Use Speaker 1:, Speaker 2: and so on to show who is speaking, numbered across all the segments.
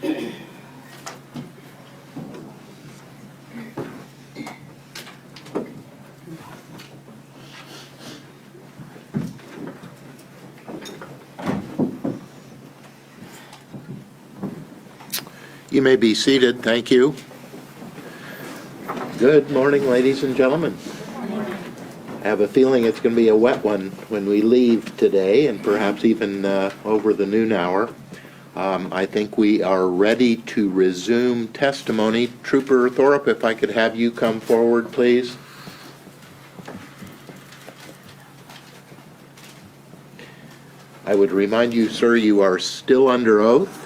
Speaker 1: You may be seated. Thank you. Good morning, ladies and gentlemen. I have a feeling it's going to be a wet one when we leave today, and perhaps even over the noon hour. I think we are ready to resume testimony. Trooper Thorup, if I could have you come forward, please. I would remind you, sir, you are still under oath.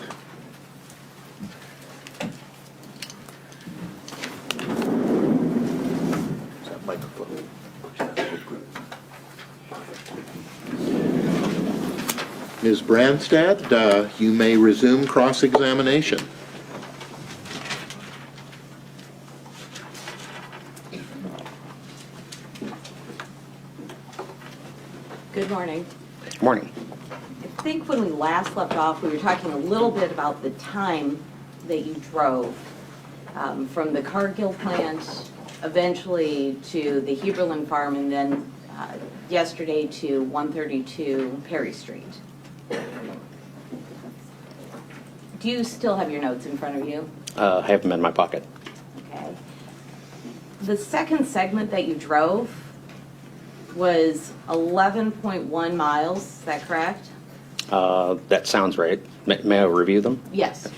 Speaker 1: Ms. Branstad, you may resume cross-examination.
Speaker 2: Good morning.
Speaker 3: Good morning.
Speaker 2: I think when we last left off, we were talking a little bit about the time that you drove from the Cargill plant eventually to the Heberlin farm and then yesterday to 132 Perry Street. Do you still have your notes in front of you?
Speaker 3: I have them in my pocket.
Speaker 2: Okay. The second segment that you drove was 11.1 miles, is that correct?
Speaker 3: That sounds right. May I review them?
Speaker 2: Yes.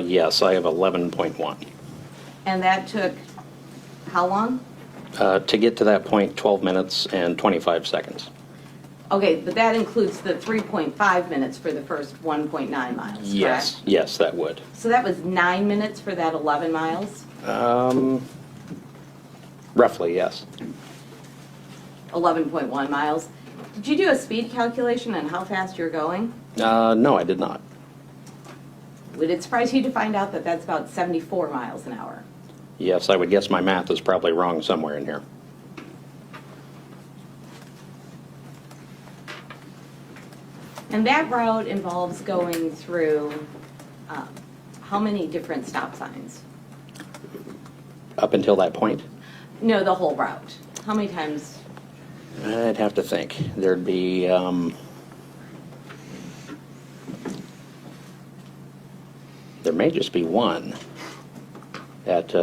Speaker 3: Yes, I have 11.1.
Speaker 2: And that took how long?
Speaker 3: To get to that point, 12 minutes and 25 seconds.
Speaker 2: Okay, but that includes the 3.5 minutes for the first 1.9 miles,
Speaker 3: Yes,
Speaker 2: correct?
Speaker 3: yes, that would.
Speaker 2: So that was 9 minutes for that 11 miles?
Speaker 3: Roughly, yes.
Speaker 2: 11.1 miles. Did you do a speed calculation on how fast you're going?
Speaker 3: No, I did not.
Speaker 2: Would it surprise you to find out that that's about 74 miles an hour?
Speaker 3: Yes, I would guess my math is probably wrong somewhere in here.
Speaker 2: And that route involves going through how many different stop signs?
Speaker 3: Up until that point,
Speaker 2: No, the whole route. How many times?
Speaker 3: I'd have to think. There'd be, there may just be one at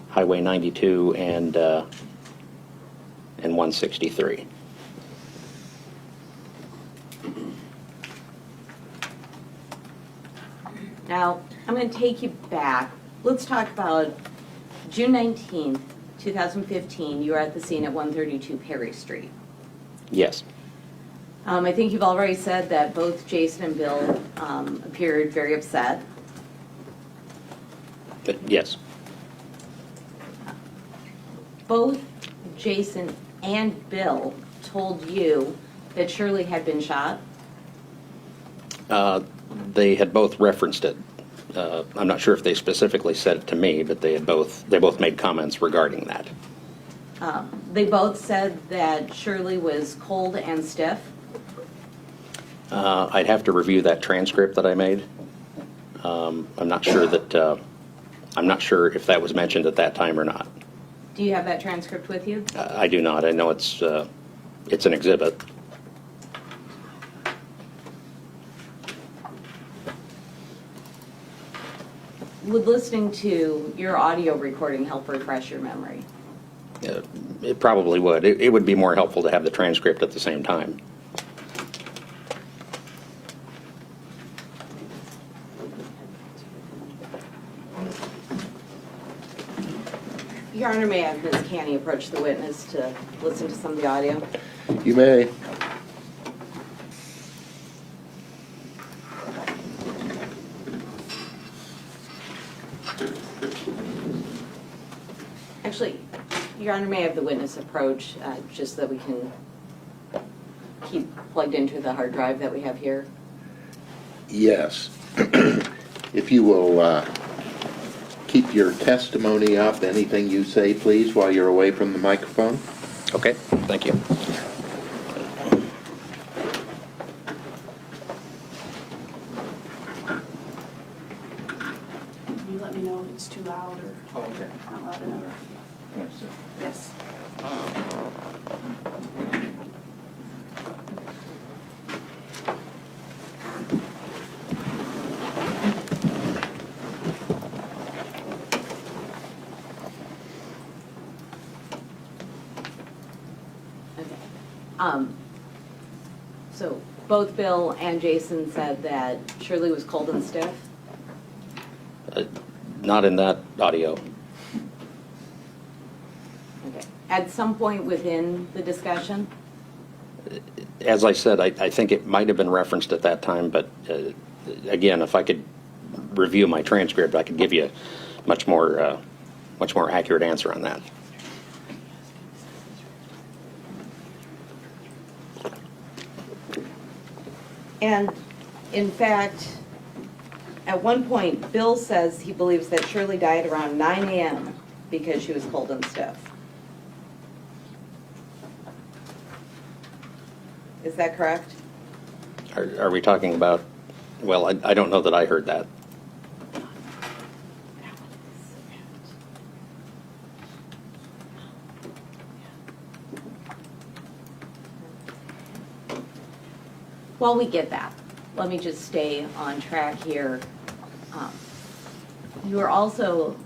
Speaker 3: Highway 92 and 163.
Speaker 2: Now, I'm going to take you back. Let's talk about June 19th, 2015. You were at the scene at 132 Perry Street.
Speaker 3: Yes.
Speaker 2: I think you've already said that both Jason and Bill appeared very upset.
Speaker 3: Yes.
Speaker 2: Both Jason and Bill told you that Shirley had been shot.
Speaker 3: They had both referenced it. I'm not sure if they specifically said it to me, but they both made comments regarding that.
Speaker 2: They both said that Shirley was cold and stiff.
Speaker 3: I'd have to review that transcript that I made. I'm not sure if that was mentioned at that time or not.
Speaker 2: Do you have that transcript with you?
Speaker 3: I do not. I know it's an exhibit.
Speaker 2: Would listening to your audio recording help refresh your memory?
Speaker 3: It probably would. It would be more helpful to have the transcript at the same time.
Speaker 2: Your Honor, may I have Ms. Canny approach the witness to listen to some of the audio?
Speaker 1: You may.
Speaker 2: Actually, Your Honor, may I have the witness approach just so that we can keep plugged into the hard drive that we have here?
Speaker 1: Yes. If you will keep your testimony up. Anything you say, please, while you're away from the microphone.
Speaker 3: Okay, thank you.
Speaker 4: You let me know if it's too loud or not loud enough. Yes.
Speaker 2: Okay. So both Bill and Jason said that Shirley was cold and stiff?
Speaker 3: Not in that audio.
Speaker 2: Okay. At some point within the discussion?
Speaker 3: As I said, I think it might have been referenced at that time, but again, if I could review my transcript, I could give you a much more accurate answer on that.
Speaker 2: And in fact, at one point, Bill says he believes that Shirley died around 9 a.m. because she was cold and stiff. Is that correct?
Speaker 3: Are we talking about, well, I don't know that I heard that.
Speaker 2: While we get that, let me just stay on track here. You were also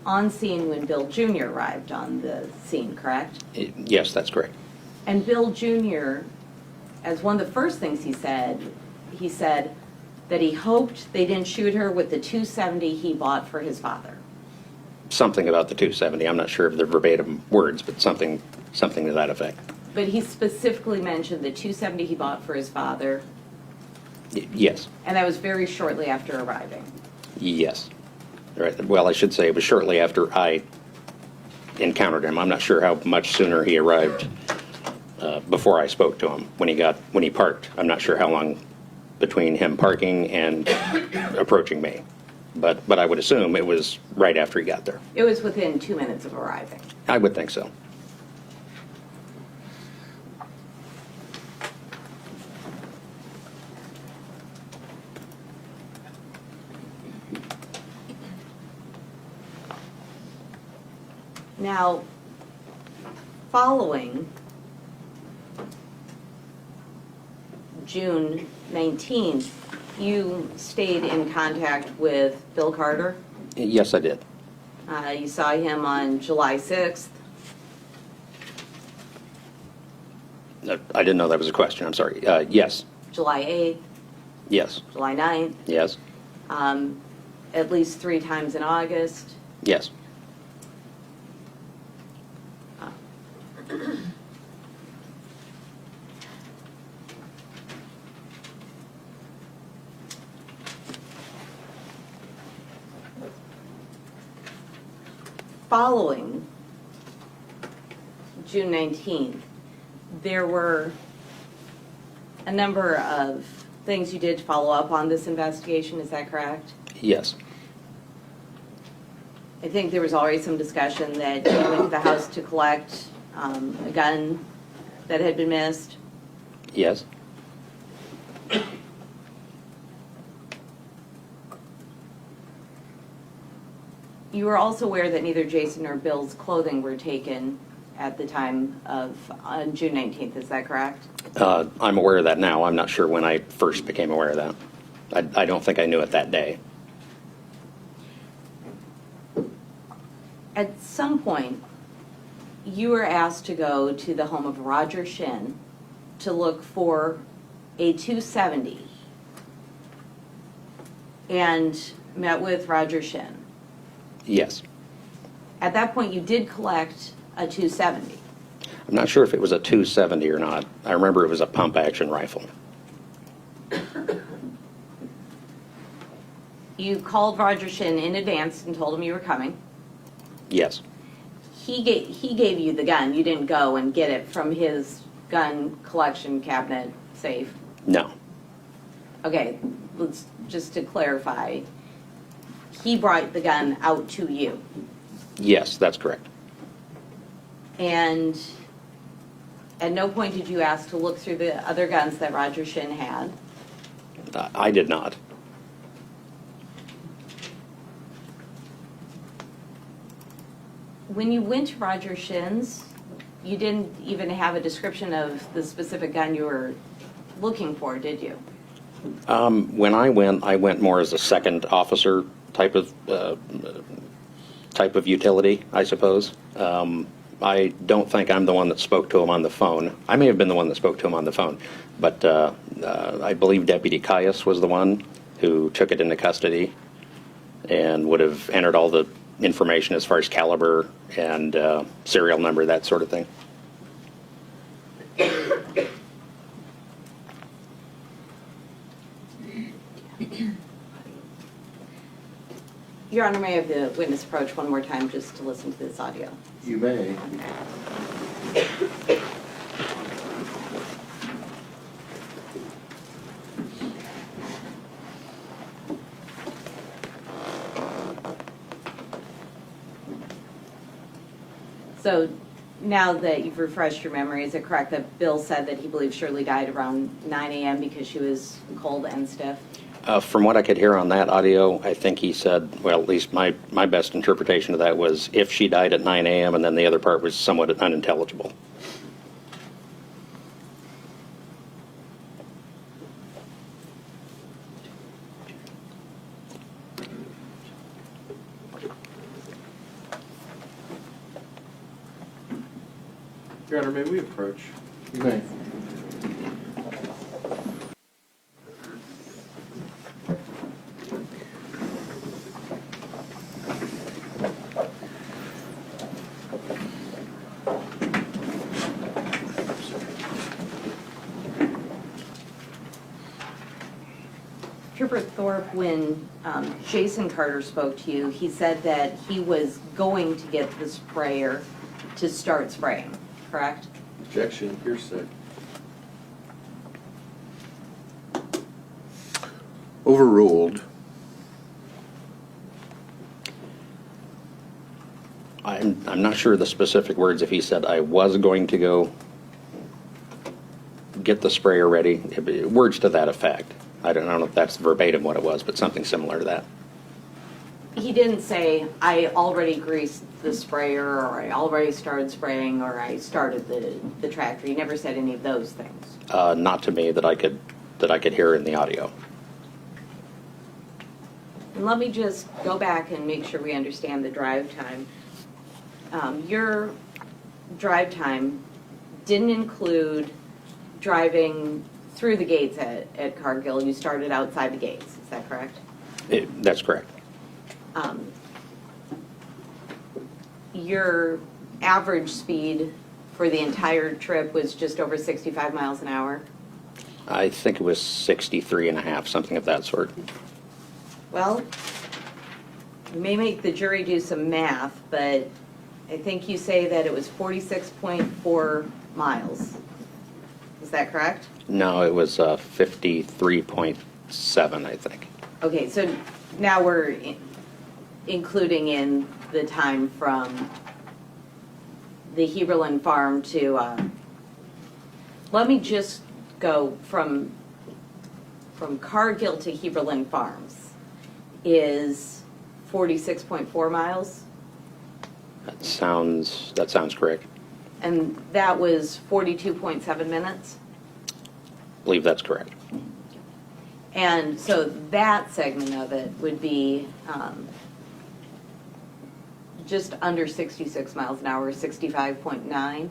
Speaker 2: on scene when Bill Jr. arrived on the scene, correct?
Speaker 3: Yes, that's correct.
Speaker 2: And Bill Jr., as one of the first things he said that he hoped they didn't shoot her with the .270 he bought for his father.
Speaker 3: Something about the 270. I'm not sure of the verbatim words, but something to that effect.
Speaker 2: But he specifically mentioned the .270 he bought for his father,
Speaker 3: Yes.
Speaker 2: and that was very shortly after arriving.
Speaker 3: Yes. Right. Well, I should say it was shortly after I encountered him. I'm not sure how much sooner he arrived before I spoke to him when he parked. I'm not sure how long between him parking and approaching me, but I would assume it was right after he got there.
Speaker 2: It was within 2 minutes of arriving.
Speaker 3: I would think so.
Speaker 2: Now, following June 19th, you stayed in contact with Bill Carter.
Speaker 3: Yes, I did.
Speaker 2: You saw him on July 6th.
Speaker 3: I didn't know that was a question. I'm sorry. Yes.
Speaker 2: July 8th,
Speaker 3: Yes.
Speaker 2: July 9th,
Speaker 3: Yes.
Speaker 2: at least 3 times in August.
Speaker 3: Yes.
Speaker 2: Following June 19th, there were a number of things you did to follow up on this investigation, is that correct?
Speaker 3: Yes.
Speaker 2: I think there was already some discussion that you went to the house to collect a gun that had been missed.
Speaker 3: Yes.
Speaker 2: You were also aware that neither Jason nor Bill's clothing were taken at the time of on June 19th, is that correct?
Speaker 3: I'm aware of that now. I'm not sure when I first became aware of that. I don't think I knew it that day.
Speaker 2: At some point, you were asked to go to the home of Roger Shin to look for a .270 and met with Roger Shin.
Speaker 3: Yes.
Speaker 2: At that point, you did collect a .270.
Speaker 3: I'm not sure if it was a 270 or not. I remember it was a pump action rifle.
Speaker 2: You called Roger Shin in advance and told him you were coming.
Speaker 3: Yes.
Speaker 2: He gave you the gun. You didn't go and get it from his gun collection cabinet safe.
Speaker 3: No.
Speaker 2: Okay, let's just to clarify. he brought the gun out to you.
Speaker 3: Yes, that's correct.
Speaker 2: And at no point did you ask to look through the other guns that Roger Shin had.
Speaker 3: I did not.
Speaker 2: When you went to Roger Shin's, you didn't even have a description of the specific gun you were looking for, did you?
Speaker 3: When I went more as a second officer type of utility, I suppose. I don't think I'm the one that spoke to him on the phone. I may have been the one that spoke to him on the phone, but I believe Deputy Caius was the one who took it into custody and would have entered all the information as far as caliber and serial number, that sort of thing.
Speaker 2: Your Honor, may I have the witness approach one more time just to listen to this audio?
Speaker 1: You may.
Speaker 2: So now that you've refreshed your memory, is it correct that Bill said that he believes Shirley died around 9 a.m. because she was cold and stiff?
Speaker 3: From what I could hear on that audio, I think he said, well, at least my best interpretation of that was if she died at 9 a.m., and then the other part was somewhat unintelligible.
Speaker 5: Your Honor, may we approach?
Speaker 1: You may.
Speaker 2: Trooper Thorup, when Jason Carter spoke to you, he said that he was going to get the sprayer to start spraying, correct?
Speaker 5: Objection, hearsay.
Speaker 1: Overruled.
Speaker 3: I'm not sure the specific words if he said I was going to go get the sprayer ready. Words to that effect. I don't know if that's verbatim what it was, but something similar to that.
Speaker 2: He didn't say, I already greased the sprayer, or I already started spraying, or I started the tractor. He never said any of those things.
Speaker 3: Not to me that I could hear in the audio.
Speaker 2: And let me just go back and make sure we understand the drive time. Your drive time didn't include driving through the gates at Cargill. You started outside the gates, is that correct?
Speaker 3: That's correct.
Speaker 2: Your average speed for the entire trip was just over 65 miles an hour?
Speaker 3: I think it was 63 and a half, something of that sort.
Speaker 2: Well, you may make the jury do some math, but I think you say that it was 46.4 miles. Is that correct?
Speaker 3: No, it was 53.7, I think.
Speaker 2: Okay, so now we're including in the time from the Heberlin farm to, let me just go from Cargill to Heberlin Farms is 46.4 miles,
Speaker 3: That sounds correct.
Speaker 2: and that was 42.7 minutes.
Speaker 3: I believe that's correct.
Speaker 2: And so that segment of it would be just under 66 miles an hour, 65.9.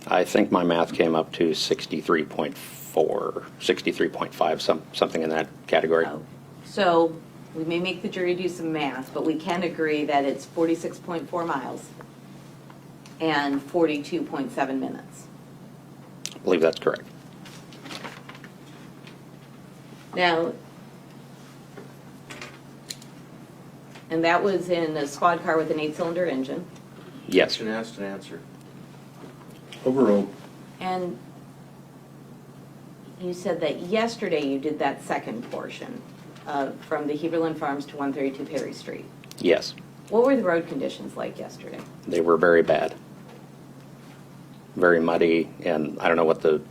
Speaker 3: I think my math came up to 63.4, 63.5, something in that category.
Speaker 2: Oh. So we may make the jury do some math, but we can agree that it's 46.4 miles and 42.7 minutes.
Speaker 3: I believe that's correct.
Speaker 2: Now, and that was in a squad car with an 8-cylinder engine.
Speaker 3: Yes.
Speaker 5: Question asked and answered.
Speaker 1: Overruled.
Speaker 2: And you said that yesterday you did that second portion. from the Heberlin Farms to 132 Perry Street.
Speaker 3: Yes,
Speaker 2: What were the road conditions like yesterday?
Speaker 3: they were very bad. Very muddy, and I don't know what the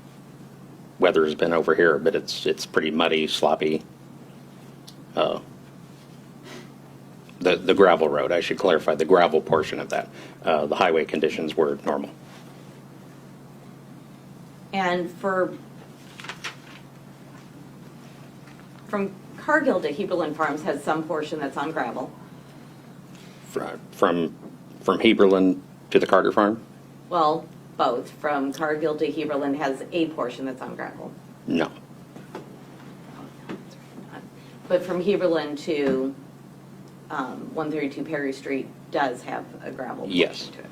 Speaker 3: weather has been over here, but it's pretty muddy, sloppy. The gravel road, I should clarify, the gravel portion of that. The highway conditions were normal.
Speaker 2: And from Cargill to Heberlin Farms has some portion that's on gravel.
Speaker 3: From Heberlin to the Carter Farm?
Speaker 2: Well, both. From Cargill to Heberlin has a portion that's on gravel.
Speaker 3: No.
Speaker 2: But from Heberlin to 132 Perry Street does have a gravel portion
Speaker 3: Yes.
Speaker 2: to it.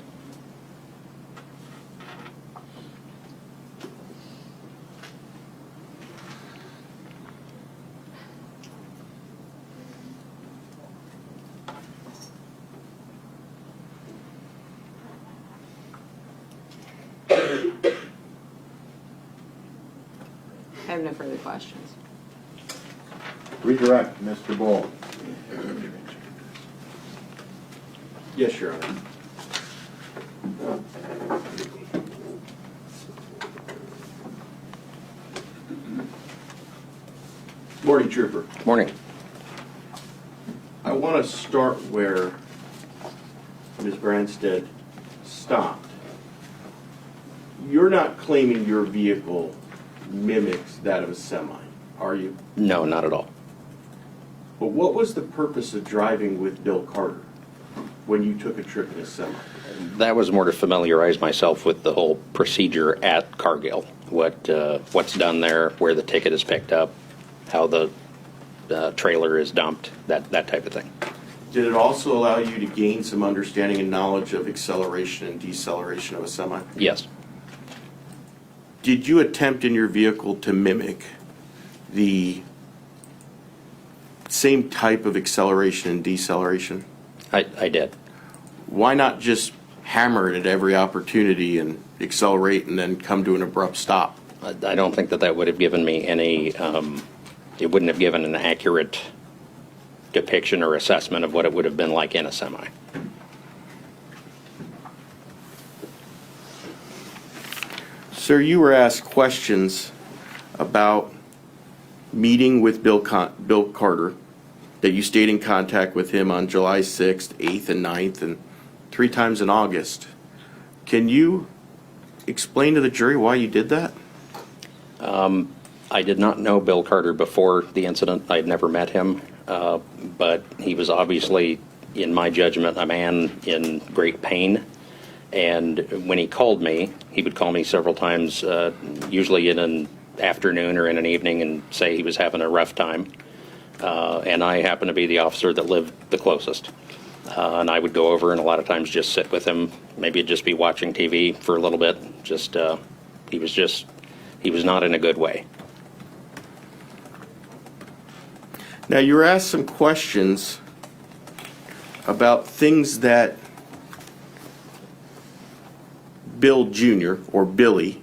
Speaker 2: I have no further questions.
Speaker 1: Redirect, Mr. Bull.
Speaker 5: Yes, Your Honor. Morning, Trooper.
Speaker 3: Morning.
Speaker 5: I want to start where Ms. Branstad stopped. You're not claiming your vehicle mimics that of a semi, are you?
Speaker 3: No, not at all.
Speaker 5: But what was the purpose of driving with Bill Carter when you took a trip in a semi?
Speaker 3: That was more to familiarize myself with the whole procedure at Cargill. What's done there, where the ticket is picked up, how the trailer is dumped, that type of thing.
Speaker 5: Did it also allow you to gain some understanding and knowledge of acceleration and deceleration of a semi?
Speaker 3: Yes.
Speaker 5: Did you attempt in your vehicle to mimic the same type of acceleration and deceleration?
Speaker 3: I did.
Speaker 5: Why not just hammer it at every opportunity and accelerate and then come to an abrupt stop?
Speaker 3: I don't think that would have given me any, it wouldn't have given an accurate depiction or assessment of what it would have been like in a semi.
Speaker 5: Sir, you were asked questions about meeting with Bill Carter, that you stayed in contact with him on July 6th, 8th, and 9th, and 3 times in August. Can you explain to the jury why you did that?
Speaker 3: I did not know Bill Carter before the incident. I had never met him, but he was obviously, in my judgment, a man in great pain. And when he called me, he would call me several times, usually in an afternoon or in an evening, and say he was having a rough time. And I happened to be the officer that lived the closest. And I would go over and a lot of times just sit with him. Maybe just be watching TV for a little bit. He was not in a good way.
Speaker 5: Now, you were asked some questions about things that Bill Jr. or Billy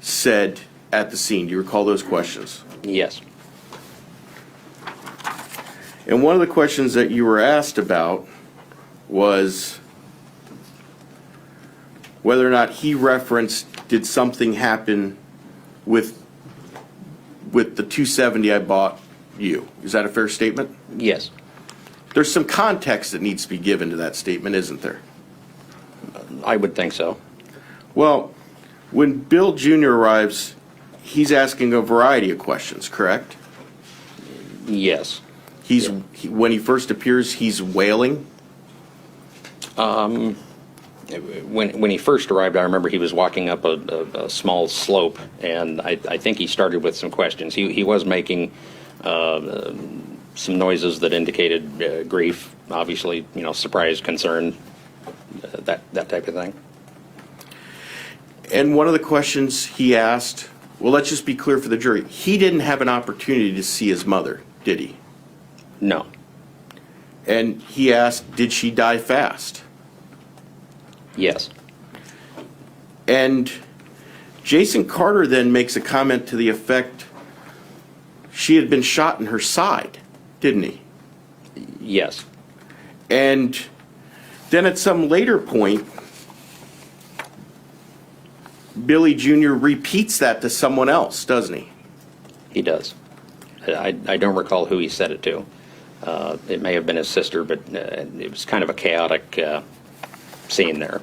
Speaker 5: said at the scene. Do you recall those questions?
Speaker 3: Yes.
Speaker 5: And one of the questions that you were asked about was whether or not he referenced, did something happen with the 270 I bought you. Is that a fair statement?
Speaker 3: Yes.
Speaker 5: There's some context that needs to be given to that statement, isn't there?
Speaker 3: I would think so.
Speaker 5: Well, when Bill Jr. arrives, he's asking a variety of questions, correct?
Speaker 3: Yes.
Speaker 5: When he first appears, he's wailing.
Speaker 3: When he first arrived, I remember he was walking up a small slope, and I think he started with some questions. He was making some noises that indicated grief, obviously, surprise, concern, that type of thing.
Speaker 5: And one of the questions he asked, well, let's just be clear for the jury. He didn't have an opportunity to see his mother, did he?
Speaker 3: No.
Speaker 5: And he asked, did she die fast?
Speaker 3: Yes.
Speaker 5: And Jason Carter then makes a comment to the effect she had been shot in her side. didn't he?
Speaker 3: Yes,
Speaker 5: And then at some later point, Billy Jr. repeats that to someone else, doesn't he?
Speaker 3: he does. I don't recall who he said it to. It may have been his sister, but it was kind of a chaotic scene there.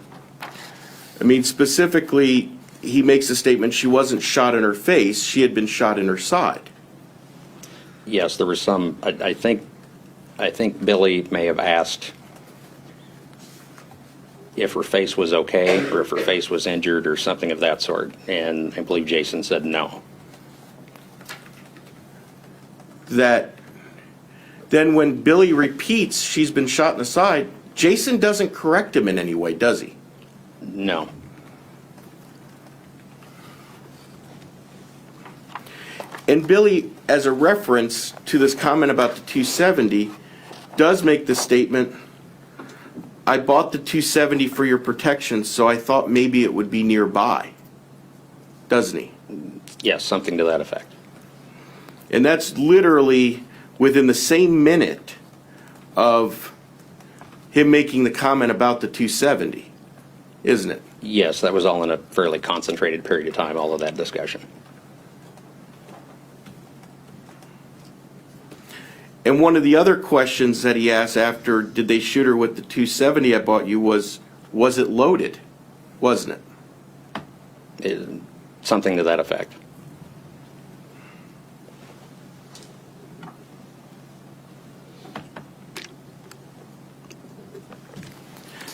Speaker 5: I mean, specifically, he makes a statement she wasn't shot in her face, she had been shot in her side.
Speaker 3: Yes, there was some, I think Billy may have asked if her face was okay or if her face was injured or something of that sort, and I believe Jason said no.
Speaker 5: That then when Billy repeats she's been shot in the side, Jason doesn't correct him in any way, does he?
Speaker 3: No.
Speaker 5: And Billy, as a reference to this comment about the 270, does make the statement, I bought the 270 for your protection, so I thought maybe it would be nearby. Doesn't he?
Speaker 3: Yes, something to that effect.
Speaker 5: And that's literally within the same minute of him making the comment about the 270, isn't it?
Speaker 3: Yes, that was all in a fairly concentrated period of time, all of that discussion.
Speaker 5: And one of the other questions that he asked after, did they shoot her with the 270 I bought you, was it loaded? Wasn't it?
Speaker 3: Something to that effect.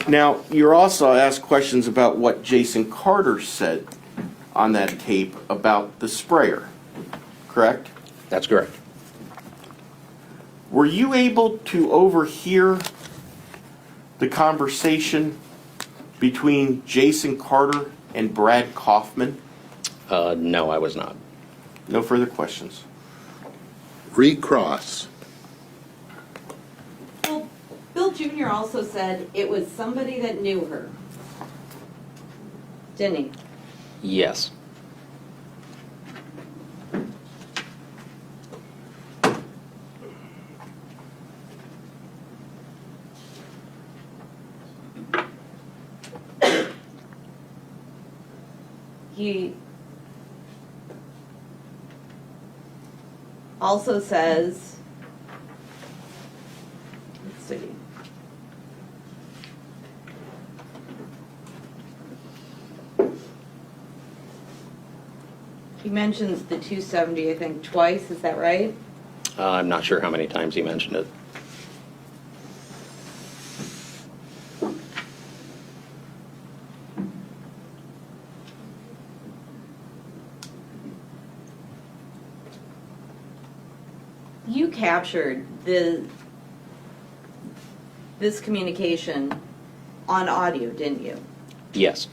Speaker 5: Now, you're also asked questions about what Jason Carter said on that tape about the sprayer, correct?
Speaker 3: That's correct.
Speaker 5: Were you able to overhear the conversation between Jason Carter and Brad Kaufman?
Speaker 3: No, I was not.
Speaker 5: No further questions.
Speaker 1: Recross.
Speaker 2: Well, Bill Jr. also said it was somebody that knew her. Didn't he?
Speaker 3: Yes.
Speaker 2: He also says, let's see. He mentions the 270, I think, twice, is that right?
Speaker 3: I'm not sure how many times he mentioned it.
Speaker 2: You captured this communication on audio, didn't you?
Speaker 3: Yes.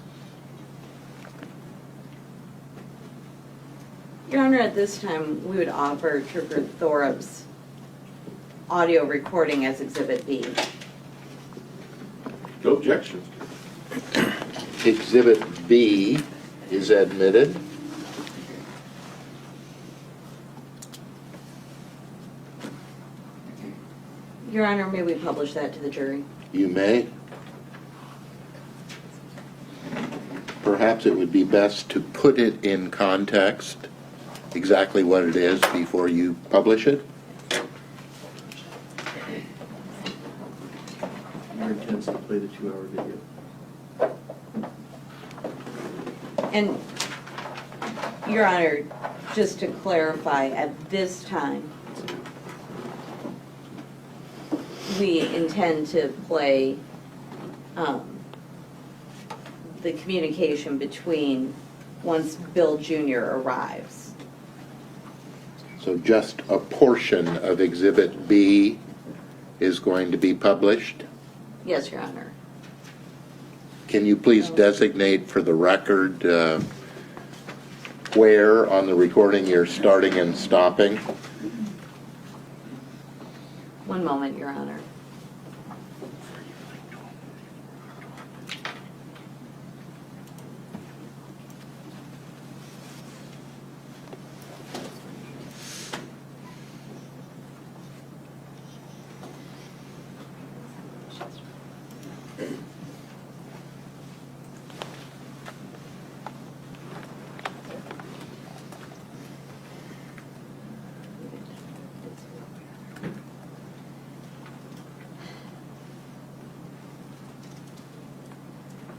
Speaker 2: Your Honor, at this time, we would offer Trooper Thorup's audio recording as Exhibit B.
Speaker 5: No objection.
Speaker 1: Exhibit B is admitted.
Speaker 2: Your Honor, may we publish that to the jury?
Speaker 1: You may. Perhaps it would be best to put it in context, exactly what it is, before you publish it.
Speaker 5: Your intents to play the 2-hour video.
Speaker 2: And, Your Honor, just to clarify, at this time, we intend to play the communication between once Bill Jr. arrives.
Speaker 1: So just a portion of Exhibit B is going to be published.
Speaker 2: Yes, Your Honor.
Speaker 1: Can you please designate for the record where on the recording you're starting and stopping?
Speaker 2: One moment, Your Honor.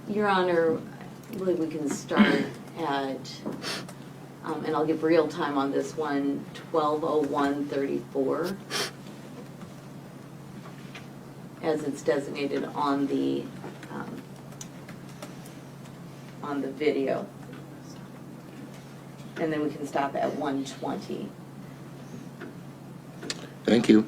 Speaker 2: Your Honor, I believe we can start at, and I'll give real time on this one, 12:01:34, as it's designated on the video. And then we can stop at 1:20.
Speaker 1: Thank you.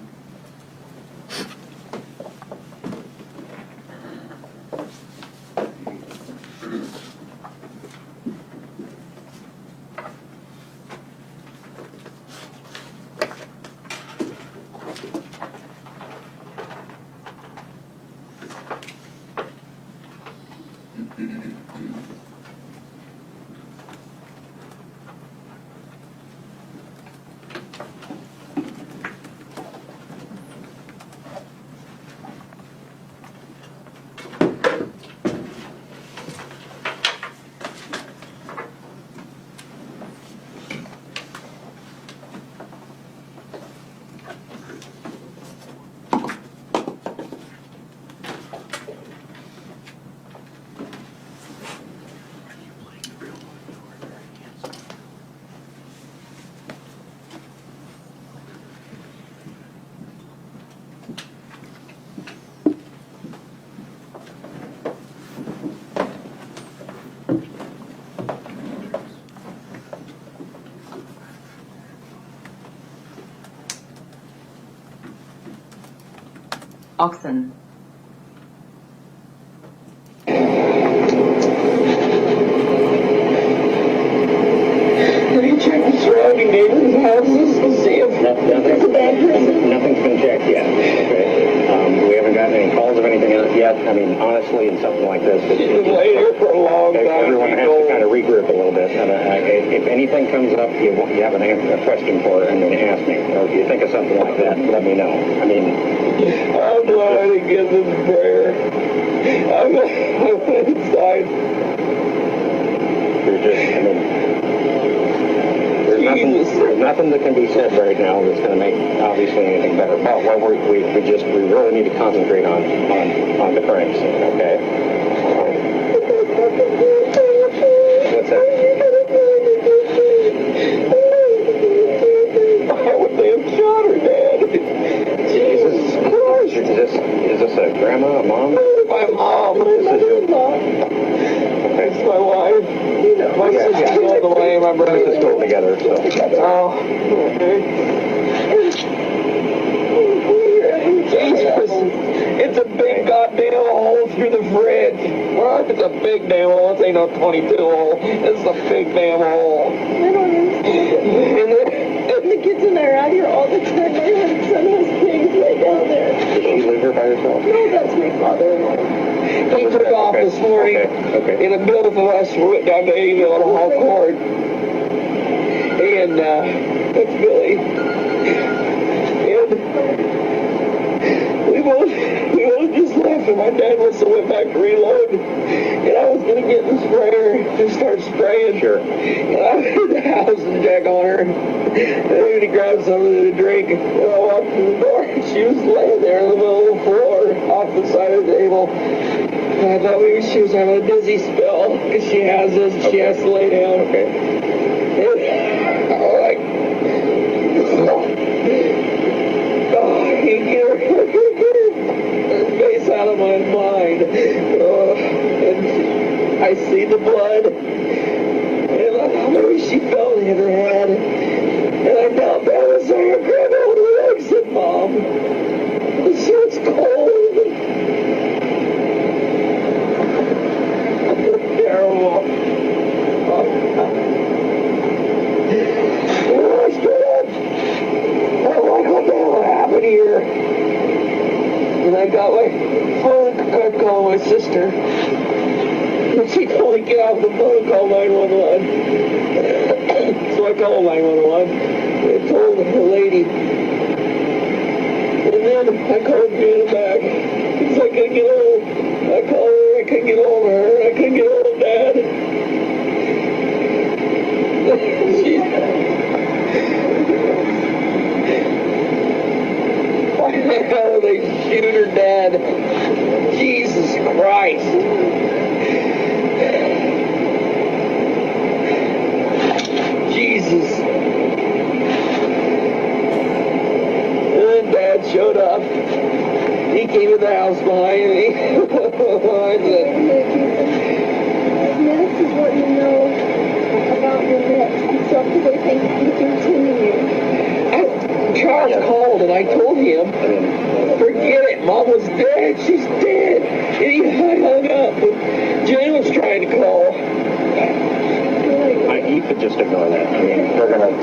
Speaker 6: Oxen.
Speaker 7: Have you checked the surrounding neighbors' houses to see if there's a bad person?
Speaker 3: Nothing's been checked yet, okay? We haven't gotten any calls of anything yet. I mean, honestly, in something like this,
Speaker 7: She's been laying here for a long time.
Speaker 3: everyone has to kind of regroup a little bit. And if anything comes up, you have a question for her, and then ask me. Or if you think of something like that, let me know. I mean,
Speaker 7: I'm glad I didn't get this prayer. I went inside.
Speaker 3: there's just, I mean, there's nothing that can be said right now that's going to make obviously anything better. But what we really need to concentrate on the crime scene, okay? What's that?
Speaker 7: Why would they have shot her, Dad? Jesus Christ.
Speaker 3: Is this a grandma, a mom?
Speaker 7: My mom.
Speaker 3: This is your mom.
Speaker 7: It's my wife. My sister's going away. My brother.
Speaker 3: This is going together, so.
Speaker 7: Oh, okay. Jesus. It's a big goddamn hole through the fridge. Well, it's a big damn hole. This ain't no 22 hole. It's a big damn hole.
Speaker 8: I don't understand. And the kids and I are out here all the time. My son has pigs right down there.
Speaker 3: Does she live here by herself?
Speaker 8: No, that's my father-in-law.
Speaker 7: He took off this morning.
Speaker 3: Okay.
Speaker 7: And the both of us went down to Avil on a haul cord. And, that's Billy. And we both just left, and my dad must have went back to reload. And I was gonna get the sprayer and start spraying.
Speaker 3: Sure.
Speaker 7: And I went in the house and check on her. And he grabbed something to drink. And I walked through the door, and she was laying there in the middle of the floor, off the side of the table. And I thought maybe she was having a dizzy spell, because she has this, and she has to lay down.
Speaker 3: Okay.
Speaker 7: And I'm like, oh, I can't get her. Face out of my mind. And I see the blood. And I thought maybe she fell and hit her head. And I felt bad. I saw her grab hold of the legs and said, Mom, she was cold. Terrible. And I stood up. I'm like, what the hell happened here? And I got my phone, I called my sister. And she told me to get off the phone and call 911. So I called 911. And I told the lady. And then I called Vienna back. Because I couldn't get hold. I called her, I couldn't get hold of her. I couldn't get hold of Dad. Why the hell did they shoot her dad? Jesus Christ. Mama's dead. She's dead. And he hung up. Jen was trying to call.
Speaker 3: You could just ignore that. I mean, they're gonna, we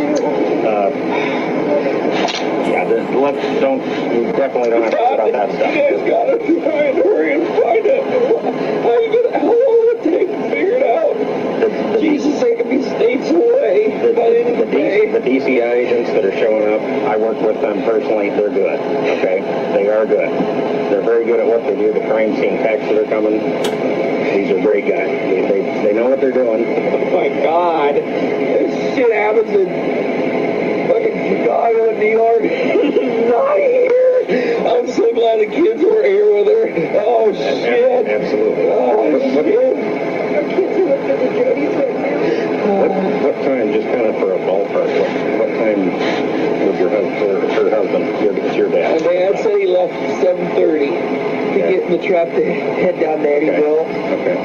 Speaker 3: definitely don't have to talk about that
Speaker 7: You
Speaker 3: stuff.
Speaker 7: guys gotta try and hurry and find it. How long will it take to figure it out? Jesus, they could be states away by the end of the day.
Speaker 3: The DCI agents that are showing up, I work with them personally, they're good, okay? They are good. They're very good at what they do. The crime scene texts that are coming, these are great guys. They know what they're doing.
Speaker 7: Oh my God. This shit happens in fucking Chicago and New York. Not here. I'm so glad the kids were here with her. Oh shit.
Speaker 3: Absolutely.
Speaker 7: Oh shit.
Speaker 8: Our kids are looking at the Jody's right now.
Speaker 3: What time, just kind of for a ballpark, what time was your husband, her husband, your
Speaker 7: My
Speaker 3: dad?
Speaker 7: dad said he left 7:30 to get in the truck to head down to Eddyville.
Speaker 3: Okay.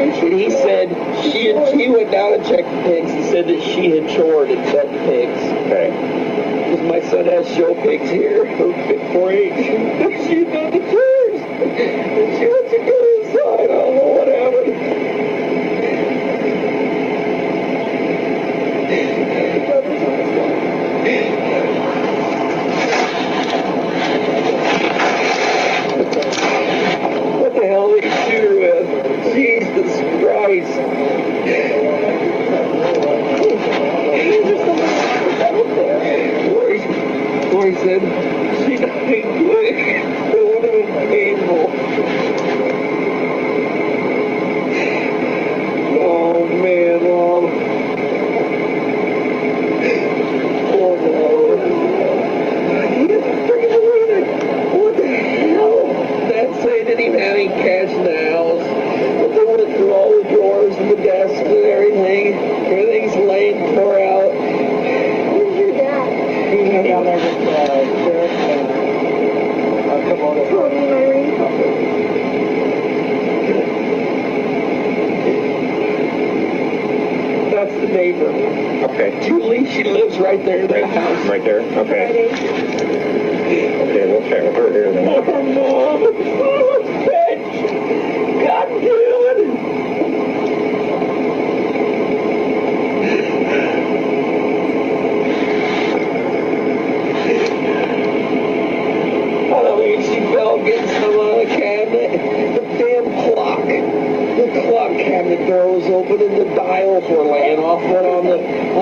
Speaker 7: And he said he went down and checked the pigs and said that she had chored and fed the pigs.
Speaker 3: Okay.
Speaker 7: Because my son has show pigs here for 4-H. She's done the chores. And she wants to go inside. I don't know what happened. What the hell did he shoot her with? Jesus Christ. Lori said she died quick. It would have been painful. Oh man, Mom. Oh no. What the hell? Dad said didn't even have any cash in the house. But they went through all the drawers and the desks and everything. Everything's laying tore out.
Speaker 8: Who's your dad?
Speaker 7: He's down there with Sheriff and a couple other
Speaker 8: Tony and Irene.
Speaker 7: That's the neighbor.
Speaker 3: Okay.
Speaker 7: Julie, she lives right there in that house.
Speaker 3: Right there? Okay. Okay, we'll check with her here then.
Speaker 7: Oh, Mom! Oh, bitch! God damn it! I mean, she fell against the cabinet. The damn clock. The clock cabinet door was open and the dials were laying off one on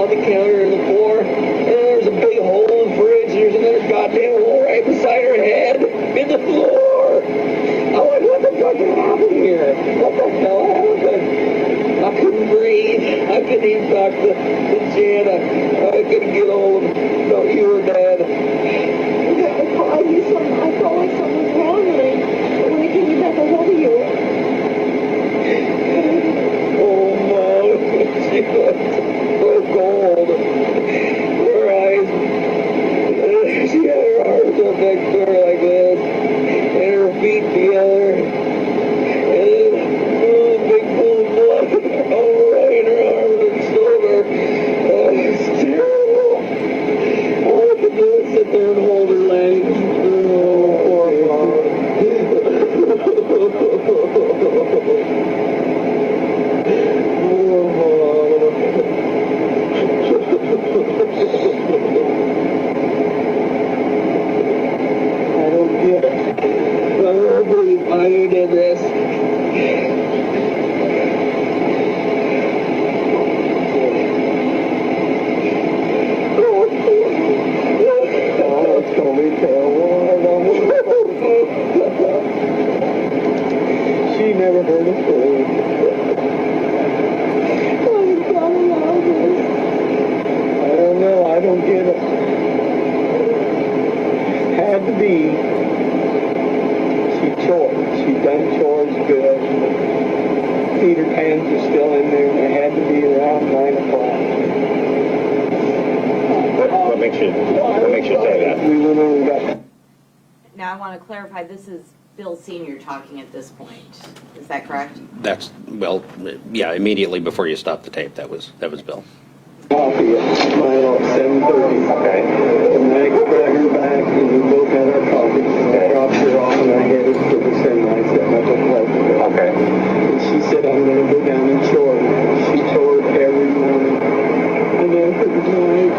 Speaker 7: the counter and the floor. And there's a big hole in the fridge. There's another goddamn hole right beside her head in the floor. I'm like, what the fuck happened here? What the hell happened? I couldn't breathe. I couldn't even talk to Jana. I couldn't get hold of you were dead.
Speaker 8: I thought like something was wrong when I came back a hold of you.
Speaker 7: Oh, Mom. She was so cold. Her eyes. She had her arms up next to her like this. And her feet together. And then big pool of blood all right in her arm and shoulder. It's terrible. All I could do is sit there and hold her legs. Oh, poor Mom. I don't get it. I don't believe why you did this. Oh, it's gonna be terrible. She never heard a story. I don't know. I don't get it. Had to be. She chores. She done chores good. Peter pans are still in there. They had to be around 9 o'clock.
Speaker 3: What makes you say that?
Speaker 7: We went over and got.
Speaker 2: Now, I want to clarify, this is Bill Senior talking at this point. Is that correct?
Speaker 3: That's, well, yeah, immediately before you stopped the tape, that was Bill.
Speaker 7: Coffee at 7:30.
Speaker 3: Okay.
Speaker 7: And I got her back, and we both had our coffee. I dropped her off, and I headed for the semi set up at Pleasantville.
Speaker 3: Okay.
Speaker 7: And she said, I'm going to go down and chore. She chored every morning. And every night.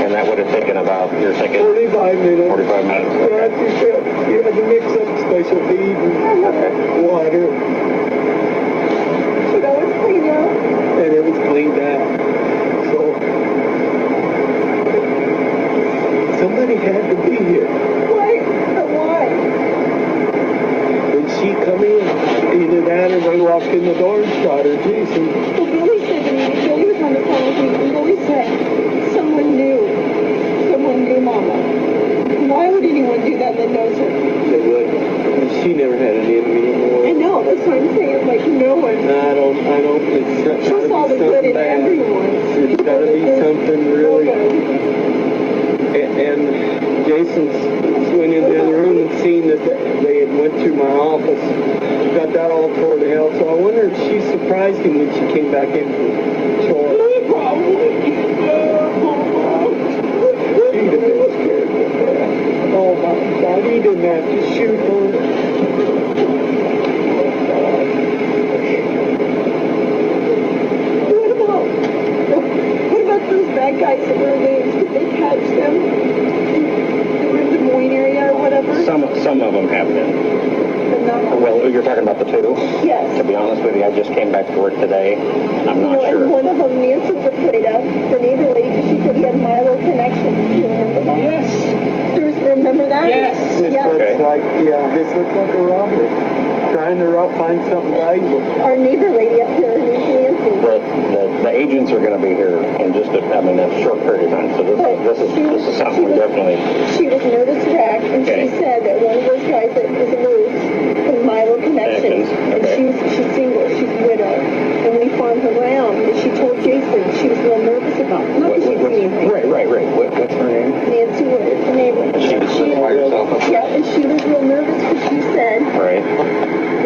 Speaker 3: And that would have taken about, you're thinking?
Speaker 7: 45 minutes.
Speaker 3: 45 minutes.
Speaker 7: Yeah, she said you had to mix up special feed and water.
Speaker 8: Should always clean out.
Speaker 7: And it was cleaned out. So, somebody had to be here.
Speaker 8: Why? But why?
Speaker 7: When she come in, either that or they walked in the door and shot her, Jason.
Speaker 8: Well, Billy said to me, Billy was on the phone with me, and Billy said, someone knew Mama. Why would anyone do that that knows her?
Speaker 7: They would. And she never had an enemy in the world.
Speaker 8: I know, that's what I'm saying, like, no one.
Speaker 7: I don't, it's gotta
Speaker 8: She saw
Speaker 7: be
Speaker 8: the good
Speaker 7: something
Speaker 8: in
Speaker 7: bad.
Speaker 8: everyone.
Speaker 7: It's gotta be something really. And Jason went in the other room and seen that they had went through my office, got that all tore to hell. So I wonder if she surprised him when she came back in from chore. He'd have been scared to death. Oh my God, he didn't have to shoot her.
Speaker 8: What about those bad guys that were loose? Did they catch them? They were in the Des Moines area or whatever?
Speaker 3: Some of them have been.
Speaker 8: But not all.
Speaker 3: Well, you're talking about the two?
Speaker 8: Yes.
Speaker 3: To be honest with you, I just came back to work today. I'm not
Speaker 8: And
Speaker 3: sure.
Speaker 8: one of them, Nancy put plate up, the neighbor lady, because she said he had Milo connections. Do you remember that?
Speaker 7: Yes.
Speaker 8: Remember that?
Speaker 7: Yes. This
Speaker 8: Yeah.
Speaker 7: looks like, this looks like a robbery. Trying to find something valuable.
Speaker 8: Our neighbor lady up here, her name's Nancy.
Speaker 3: The agents are going to be here in just a short period of time. So this is something we definitely.
Speaker 8: She was nervous wreck, and
Speaker 3: Okay.
Speaker 8: she said that one of those guys that was loose from Milo Connections, and
Speaker 3: Okay.
Speaker 8: she's single, she's a widow. And when he found her around, and she told Jason she was real nervous about it. Not that she'd seen anything.
Speaker 3: Right. What's her name?
Speaker 8: Nancy Wood, the neighbor.
Speaker 3: She was by herself.
Speaker 8: Yeah, and she was real nervous because she said
Speaker 3: Right.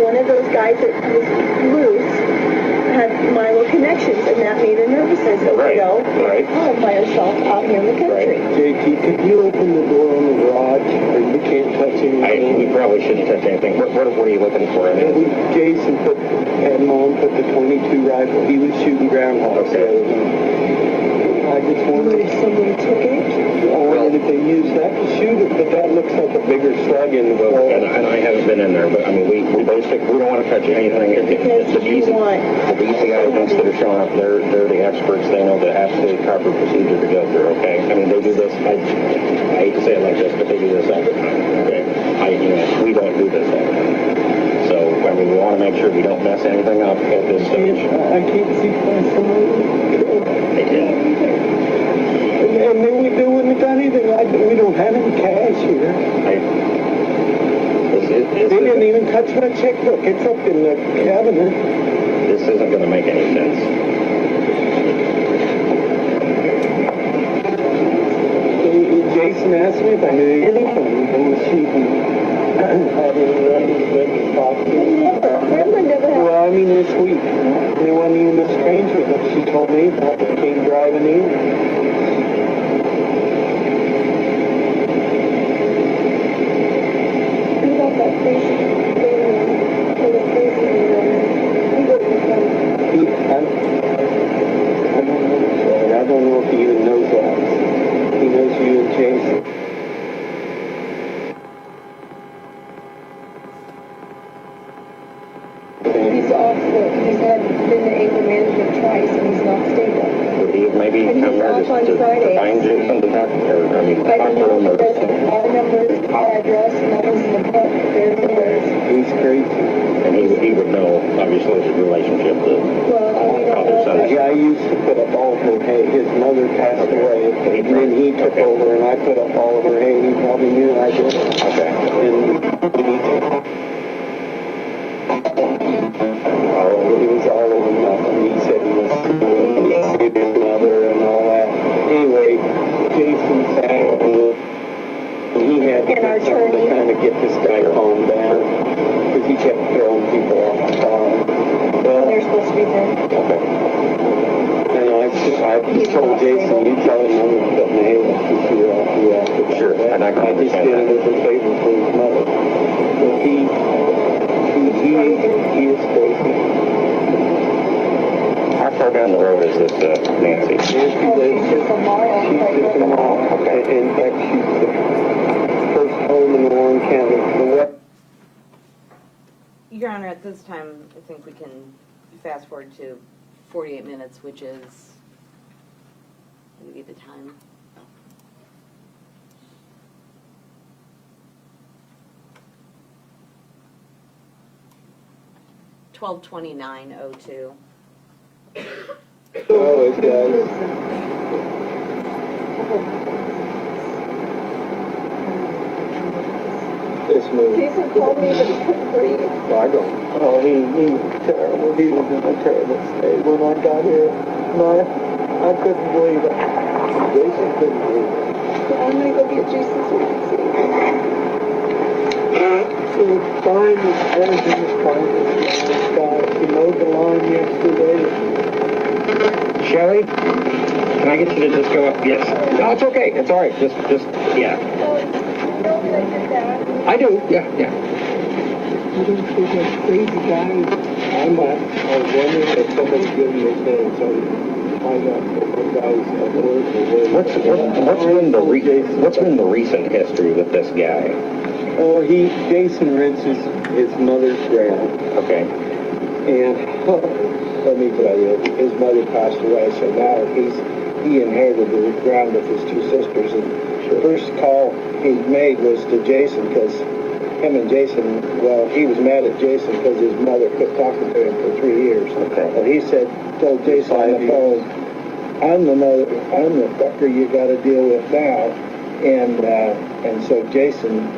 Speaker 8: one of those guys that was loose had Milo Connections, and that made her nervous as a
Speaker 3: Right,
Speaker 8: widow
Speaker 3: right.
Speaker 8: home by herself out here in the country.
Speaker 7: JT, could you open the door on the garage, or you can't touch anything?
Speaker 3: We probably shouldn't touch anything. What are you looking for? I mean,
Speaker 7: Jason had Mom put the 22 rifle. He was shooting groundhogs the other night. I just wondered
Speaker 8: If somebody took it,
Speaker 7: if they used that to shoot it, but that looks like a bigger slug in the bowl.
Speaker 3: and I haven't been in there, but I mean, we don't want to touch anything.
Speaker 8: because
Speaker 3: The
Speaker 8: you
Speaker 3: DC
Speaker 8: want.
Speaker 3: the DC agents that are showing up, they're the experts. They know the absolute proper procedure to go through. Okay, I mean, they do this. I hate to say it like this, but they do this all the time. Okay, we don't do this all the time. So I mean, we want to make sure we don't mess anything up at this stage.
Speaker 7: I can't see past somebody. And then they wouldn't have got anything. We don't have any cash here. They didn't even touch my checkbook. It's up in the cabinet.
Speaker 3: This isn't going to make any sense.
Speaker 7: Jason asked me if I knew anything from the shooting. Had any records to talk to?
Speaker 8: Grandma never had.
Speaker 7: Well, I mean, this week. They wasn't even a stranger, but she told me about it. Came driving in.
Speaker 8: What about that crazy thing? The crazy he wouldn't have done it.
Speaker 7: I don't know if he even knows that. He knows you and Jason.
Speaker 8: He's off work. He's had been to anger management twice, and he's not stable.
Speaker 3: Would he have maybe
Speaker 8: And
Speaker 3: come
Speaker 8: he's
Speaker 3: there
Speaker 8: off
Speaker 3: just
Speaker 8: on
Speaker 3: to
Speaker 8: Fridays.
Speaker 3: find Jason to talk, or I mean,
Speaker 8: I
Speaker 3: talk
Speaker 8: don't
Speaker 3: to
Speaker 8: know
Speaker 3: him,
Speaker 8: if
Speaker 3: or
Speaker 8: he doesn't have a number, our address, and that was in the book. There's theirs.
Speaker 7: He's crazy.
Speaker 3: and he would know obviously his relationship to
Speaker 8: Well, we don't
Speaker 3: father
Speaker 8: know
Speaker 3: son.
Speaker 8: if
Speaker 7: The guy used to put up all her hay. His mother passed away, and then he took over, and I put up all of her hay. He probably knew I did.
Speaker 3: Okay.
Speaker 7: And it was all over nothing. He said he was his mother and all that. Anyway, Jason said he had
Speaker 8: And our
Speaker 7: to do something to
Speaker 8: attorney.
Speaker 7: kind of get this guy calmed down because he kept throwing people off the farm. Well,
Speaker 8: they're supposed to be there.
Speaker 3: Okay.
Speaker 7: and I I told Jason, you tell him I'm going to put my hand up to see how he reacted.
Speaker 3: Sure, and I can
Speaker 7: I just
Speaker 3: understand
Speaker 7: did it
Speaker 3: that.
Speaker 7: as a favor for his mother. But he is crazy.
Speaker 3: How far down the road is this, Nancy?
Speaker 7: She's just a mile. Okay. In fact, she's the first home in Warren County.
Speaker 2: Your Honor, at this time, I think we can fast forward to 48 minutes, which is, what would be the time? $12:29:02.
Speaker 7: Oh, it does. This movie.
Speaker 8: Jason called me, but he couldn't breathe.
Speaker 7: I don't. Oh, he was terrible. He was in a terrible state when I got here. I couldn't believe it. Jason couldn't believe it.
Speaker 8: I'm gonna go get Jason so we can see.
Speaker 7: It was fine. Everything was fine. He mowed the lawn yesterday.
Speaker 3: Shelley, can I get you to just go up? Yes. No, it's okay. It's all right. Just, yeah.
Speaker 8: You know that I did that.
Speaker 3: I do. Yeah.
Speaker 7: I don't think that crazy guy. I was wondering if somebody's giving me his name, so I got one guy's at work or
Speaker 3: What's been the recent history with this guy?
Speaker 7: Oh, Jason rents his mother's ground.
Speaker 3: Okay.
Speaker 7: And let me tell you, his mother passed away, so now he inherited the ground with his two sisters. And the first call he made was to Jason, because him and Jason, well, he was mad at Jason because his mother quit talking to him for 3 years.
Speaker 3: Okay.
Speaker 7: And he told Jason on the phone, I'm the fucker you got to deal with now. And so Jason.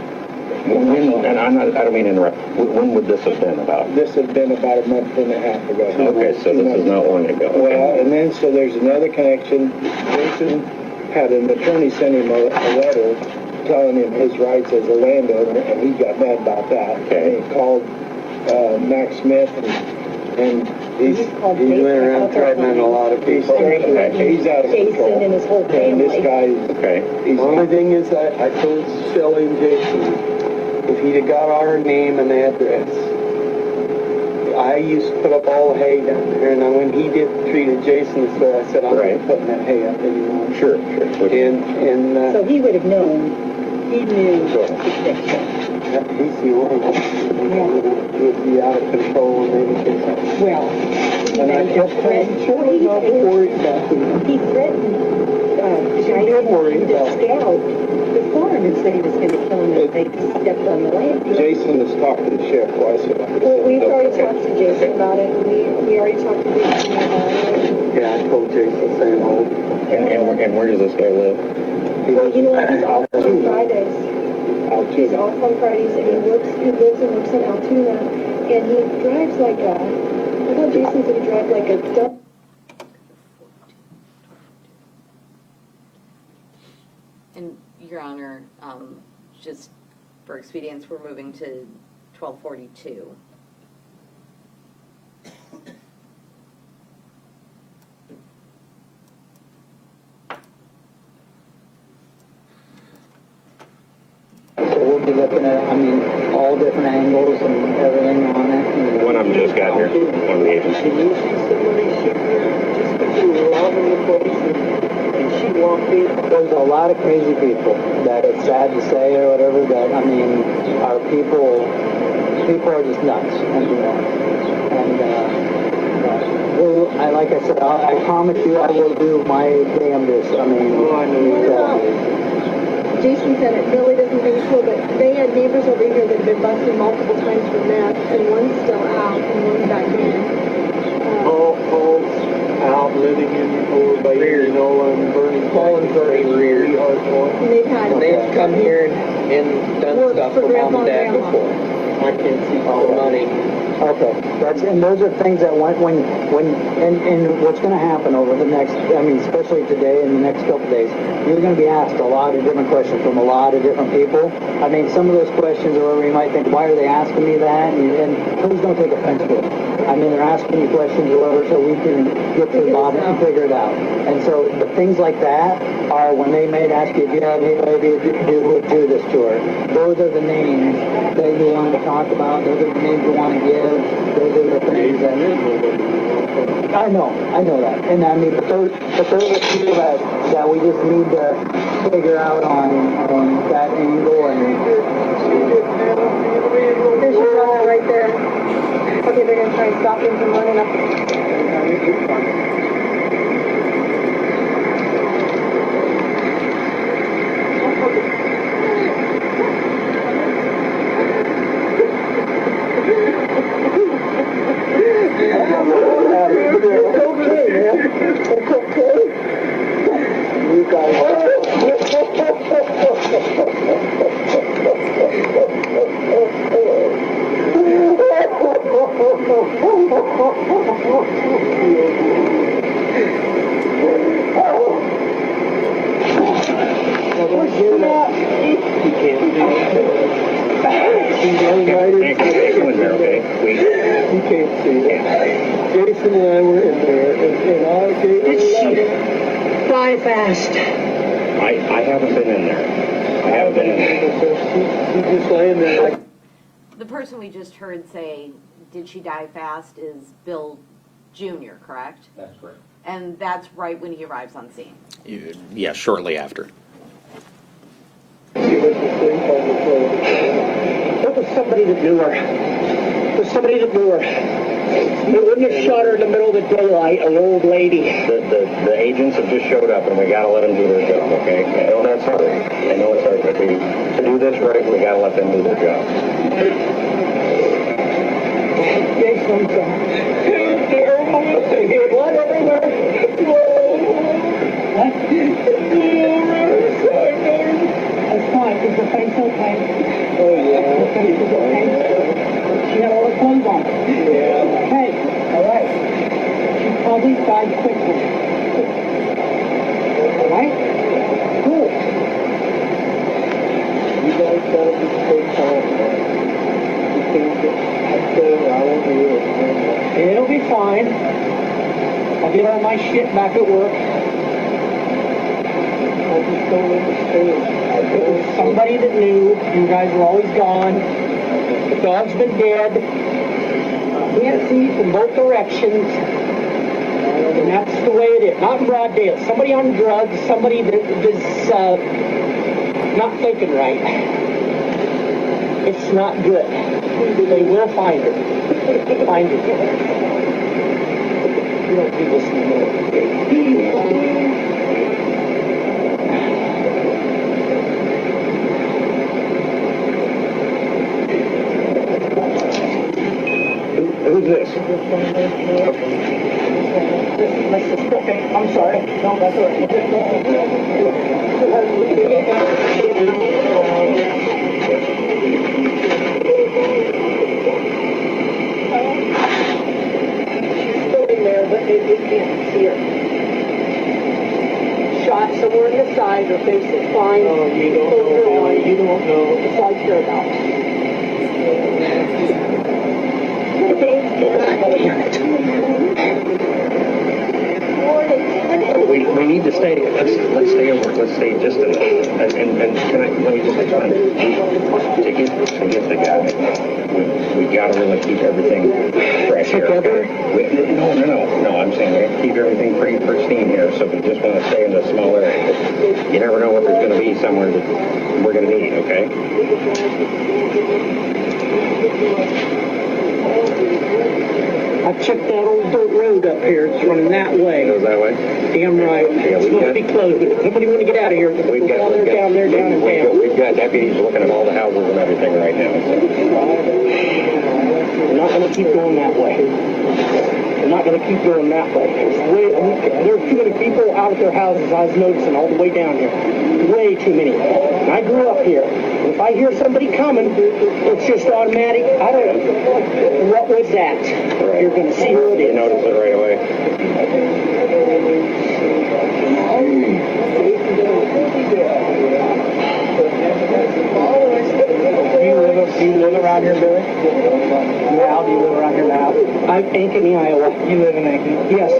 Speaker 3: And I don't mean to interrupt. When would this have been about?
Speaker 7: This had been about a month and a half ago.
Speaker 3: Okay, so this is not long ago. Okay.
Speaker 7: Well, and then so there's another connection. Jason had an attorney send him a letter telling him his rights as a landowner, and he got mad about that.
Speaker 3: Okay.
Speaker 7: And he called Max Smith, and he went around threatening a lot of people. He's out of control.
Speaker 8: Jason and his whole
Speaker 7: And
Speaker 8: family.
Speaker 7: this guy,
Speaker 3: Okay.
Speaker 7: the only thing is, I told Shelley and Jason, if he'd have got our name and address, I used to put up all the hay down there, and when he treated Jason this way, I said, I'm
Speaker 3: Right.
Speaker 7: not putting that hay up anymore.
Speaker 3: Sure.
Speaker 8: So he would have known. He knew.
Speaker 7: He's the only one who would be out of control and maybe something.
Speaker 8: Well,
Speaker 7: And I kept telling Shelley not to worry about him.
Speaker 8: he threatened
Speaker 7: did worry
Speaker 8: to
Speaker 7: about it.
Speaker 8: scout the farm and said he was going to kill him if they stepped on the land.
Speaker 7: Jason has talked to the sheriff twice about this.
Speaker 8: Well, we've already talked to Jason about it. We already talked to Jason about it.
Speaker 7: Yeah, I told Jason same old.
Speaker 3: And where does this guy live?
Speaker 8: Well, you know what? He's off on Fridays. He's
Speaker 7: Altoona.
Speaker 8: off on Fridays, and he lives and works in Altoona, and he drives like a. I thought Jason said he drives like a dump.
Speaker 2: And, Your Honor, just for expedience, we're moving to 12:42.
Speaker 9: So we'll be looking at, all different angles and everything on it.
Speaker 3: One of them just got here, one of the agents.
Speaker 7: Can you see somebody shoot her just because she was robbing the place and she walked in?
Speaker 9: There's a lot of crazy people that it's sad to say or whatever, but our people are just nuts. Like I said, I promise you I will do my damnedest.
Speaker 8: Jason said it really doesn't think so, but they had neighbors over here that had been busted multiple times for meth, and one's still out and one's back in.
Speaker 7: Paul's out living in over by Nola and Bernie. Paul and Bernie reared.
Speaker 8: And they've had
Speaker 7: And they've come here and done
Speaker 8: work
Speaker 7: stuff
Speaker 8: for
Speaker 7: for
Speaker 8: Grandpa
Speaker 7: mom and dad
Speaker 8: and Grandma.
Speaker 7: before. My kids see all the money.
Speaker 9: Okay, and those are things that and what's going to happen over the next, I mean, especially today and the next couple of days, you're going to be asked a lot of different questions from a lot of different people. I mean, some of those questions, or whatever, you might think, why are they asking me that? And please don't take offense to it. I mean, they're asking you questions or whatever, so we can get to the bottom and figure it out. And so the things like that are when they may ask you, if you have anybody who would do this to her, those are the names that you want to talk about. Those are the names you want to give. Those are the things that I know that. And I mean, but those are the people that we just need to figure out on that angle. And
Speaker 8: There's your brother right there. Okay, they're gonna try and stop him from running up.
Speaker 7: It's okay, man. It's okay. You guys. You can't see it. Jason and I were in there, and our gate was
Speaker 6: Fly fast.
Speaker 3: I haven't been in there. I haven't been in there.
Speaker 7: She's just laying there like.
Speaker 2: The person we just heard say, did she die fast, is Bill Jr., correct?
Speaker 3: That's correct.
Speaker 2: And that's right when he arrives on scene.
Speaker 3: Yeah, shortly after.
Speaker 7: She went to sleep on the floor.
Speaker 6: It was somebody that knew her. It was somebody that knew her. They wouldn't have shot her in the middle of the daylight, an old lady.
Speaker 3: The agents have just showed up, and we gotta let them do their job, okay? I know that's hard. I know it's hard, but to do this right, we gotta let them do their job.
Speaker 6: Jason, blood everywhere. That's fine. Is the face okay?
Speaker 7: Oh, yeah.
Speaker 6: The face is okay? She had all the clothes on.
Speaker 7: Yeah.
Speaker 6: Okay, all right. She probably died quickly. All right? Cool.
Speaker 7: You guys gotta just stay calm, man. You can't get, I won't be able to stand that.
Speaker 6: It'll be fine. I'll get all my shit back at work.
Speaker 7: I just don't understand.
Speaker 6: It was somebody that knew you guys were always gone. The dog's been dead. Can't see from both directions. And that's the way it is. Not in broad daylight. Somebody on drugs, somebody that is not thinking right. It's not good. They will find her. Find her. You don't do this anymore.
Speaker 3: Who's this?
Speaker 6: Okay, I'm sorry. No, that's all She's still in there, but it can't see her. Shot somewhere in the side, her face is fine.
Speaker 7: Oh, you don't know. You don't know.
Speaker 6: That's all I care about.
Speaker 3: We need to stay. Let's stay over. Let's stay just a minute. And can I? Let me just explain. To get the guy, we got to really keep everything fresh here. No. I'm saying we have to keep everything pretty pristine here. So we just want to stay in the small area. You never know what there's going to be somewhere that we're going to need. Okay.
Speaker 6: I checked that old dirt road up here. It's running that way.
Speaker 3: Goes that way.
Speaker 6: Damn right.
Speaker 3: Yeah,
Speaker 6: It's supposed to be closed, but if somebody want to get out of here, down there, down in town.
Speaker 3: We've got deputies looking at all the houses and everything right now. So.
Speaker 6: We're not going to keep going that way. We're not going to keep going that way. There are too many people out at their houses, I was noticing, all the way down here. Way too many. And I grew up here. And if I hear somebody coming, it's just automatic. I don't know what was that. You're going to see who it
Speaker 3: You
Speaker 6: is.
Speaker 3: notice it right away.
Speaker 9: Do you live around here, Billy? Now, do you live around here now?
Speaker 6: I'm Ankeny, Iowa.
Speaker 9: You live in Ankeny?
Speaker 6: Yes.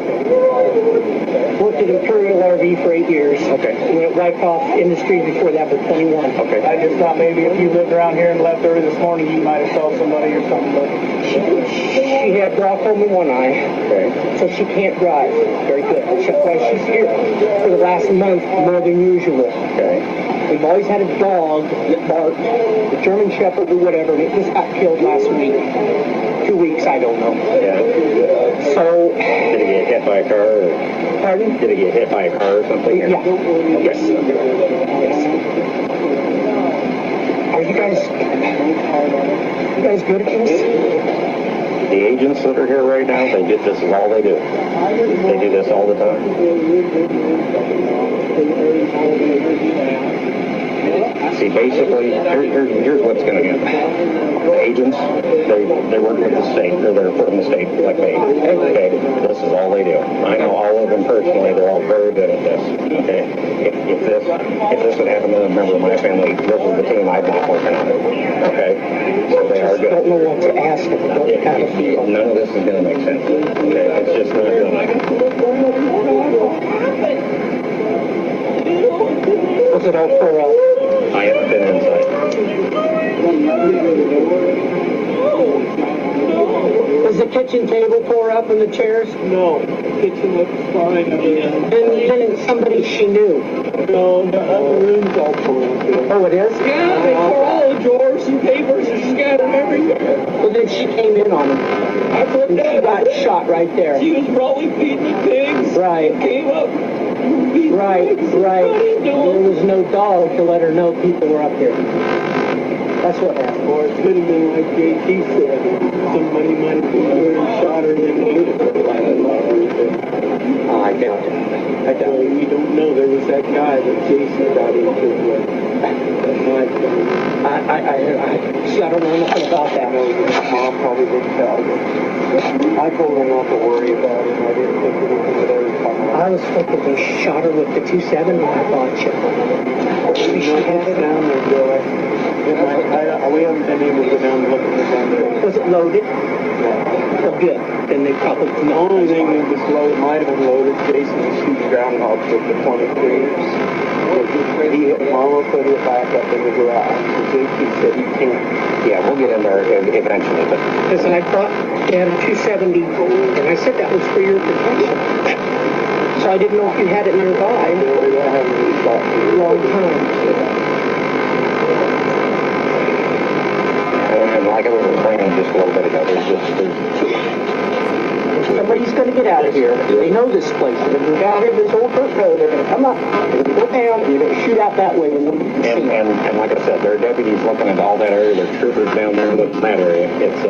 Speaker 6: Worked at Imperial RV for 8 years.
Speaker 9: Okay.
Speaker 6: Went at Wyckoff Industries before that for 21.
Speaker 3: Okay.
Speaker 9: I just thought maybe if you lived around here and left early this morning, you might have saw somebody or something, but...
Speaker 6: She had glaucoma in one eye,
Speaker 3: Okay.
Speaker 6: so she can't drive. Very good. That's why she's here for the last month more than usual.
Speaker 3: Okay.
Speaker 6: We've always had a dog that barked, a German Shepherd or whatever, and it just got killed last week. 2 weeks, I don't know.
Speaker 3: Yeah.
Speaker 6: So,
Speaker 3: Did he get hit by a car? Or
Speaker 6: pardon?
Speaker 3: did he get hit by a car or something? Or?
Speaker 6: Yeah. Yes. Yes. Are you guys good at this?
Speaker 3: The agents that are here right now, this is all they do. They do this all the time. See, basically, here's what's going to happen. The agents, they work with the state. They're there from the state, like me. Okay, this is all they do. I know all of them personally. They're all very good at this. Okay, if this would happen to a member of my family, this is the team I'd not working on it. Okay, so they are
Speaker 6: I don't
Speaker 3: good.
Speaker 6: know what to ask them. What to kind of feel.
Speaker 3: None of this is going to make sense. Okay, it's just not going to.
Speaker 6: Was it all for
Speaker 3: I haven't been inside.
Speaker 6: Was the kitchen table tore up and the chairs?
Speaker 7: No, kitchen looks fine.
Speaker 6: And then somebody she knew.
Speaker 7: No, the other room's all full.
Speaker 6: Oh, it is?
Speaker 7: Yeah, they tore all the drawers and papers are scattered everywhere.
Speaker 6: Well, then she came in on him.
Speaker 7: I put
Speaker 6: And she
Speaker 7: that.
Speaker 6: got shot right there.
Speaker 7: She was probably feeding the pigs.
Speaker 6: Right.
Speaker 7: Came up.
Speaker 6: Right. There was no dog to let her know people were up here. That's what happened.
Speaker 7: Or it could have been like JT said. Somebody might have been there and shot her in the head.
Speaker 6: Oh, I doubt it. I doubt
Speaker 7: Well,
Speaker 6: it.
Speaker 7: we don't know. There was that guy that Jason got into with.
Speaker 6: See, I don't know nothing about that.
Speaker 7: Mom probably didn't tell you. I told her not to worry about it. I didn't think anything would ever come up.
Speaker 6: I was thinking they shot her with the 270. I thought she had it.
Speaker 7: Down there, Billy. We haven't been able to go down and look at the gun.
Speaker 6: Was it loaded? Oh, good. Then they probably
Speaker 7: The only thing that was loaded, might have been loaded, Jason was shooting groundhogs with the 23. He hit Mama, put it back up in the garage. So JT said you can't.
Speaker 3: Yeah, we'll get in there eventually, but
Speaker 6: Because I thought they had a 270, and I said that was for your protection. So I didn't know if you had it nearby.
Speaker 7: I haven't really thought
Speaker 6: A long time.
Speaker 3: and like I was saying just a little bit ago,
Speaker 6: Somebody's going to get out of here. They know this place. They're going to get out of this old dirt road. They're going to come up. They're going to go down. You're going to shoot out that way.
Speaker 3: and like I said, there are deputies looking at all that area. There are troopers down there looking at that area. It's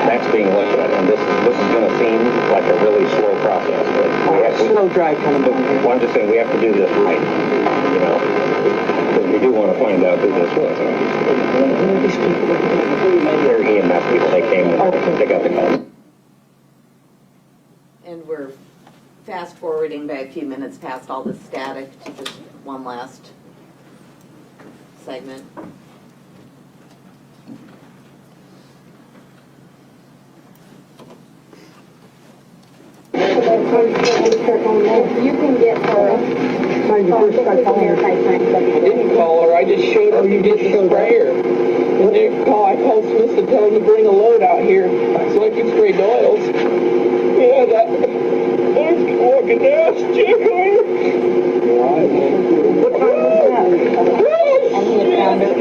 Speaker 3: that's being looked at, and this is going to seem like a really slow process. But
Speaker 6: Slow drive coming down.
Speaker 3: well, I'm just saying we have to do this right, you know, because we do want to find out who this was.
Speaker 6: These people.
Speaker 3: They're EMS people. They came. They got the call.
Speaker 2: And we're fast forwarding by a few minutes past all the static to just one last segment.
Speaker 8: You can get her.
Speaker 6: When you first got calling her.
Speaker 8: I
Speaker 7: didn't call her. I just showed up to get the sprayer. And they I called Smith to tell him to bring a load out here so I could spray Doyle's. Yeah, that. I'm walking down, check on her.
Speaker 6: What time was that?
Speaker 8: And he had found her.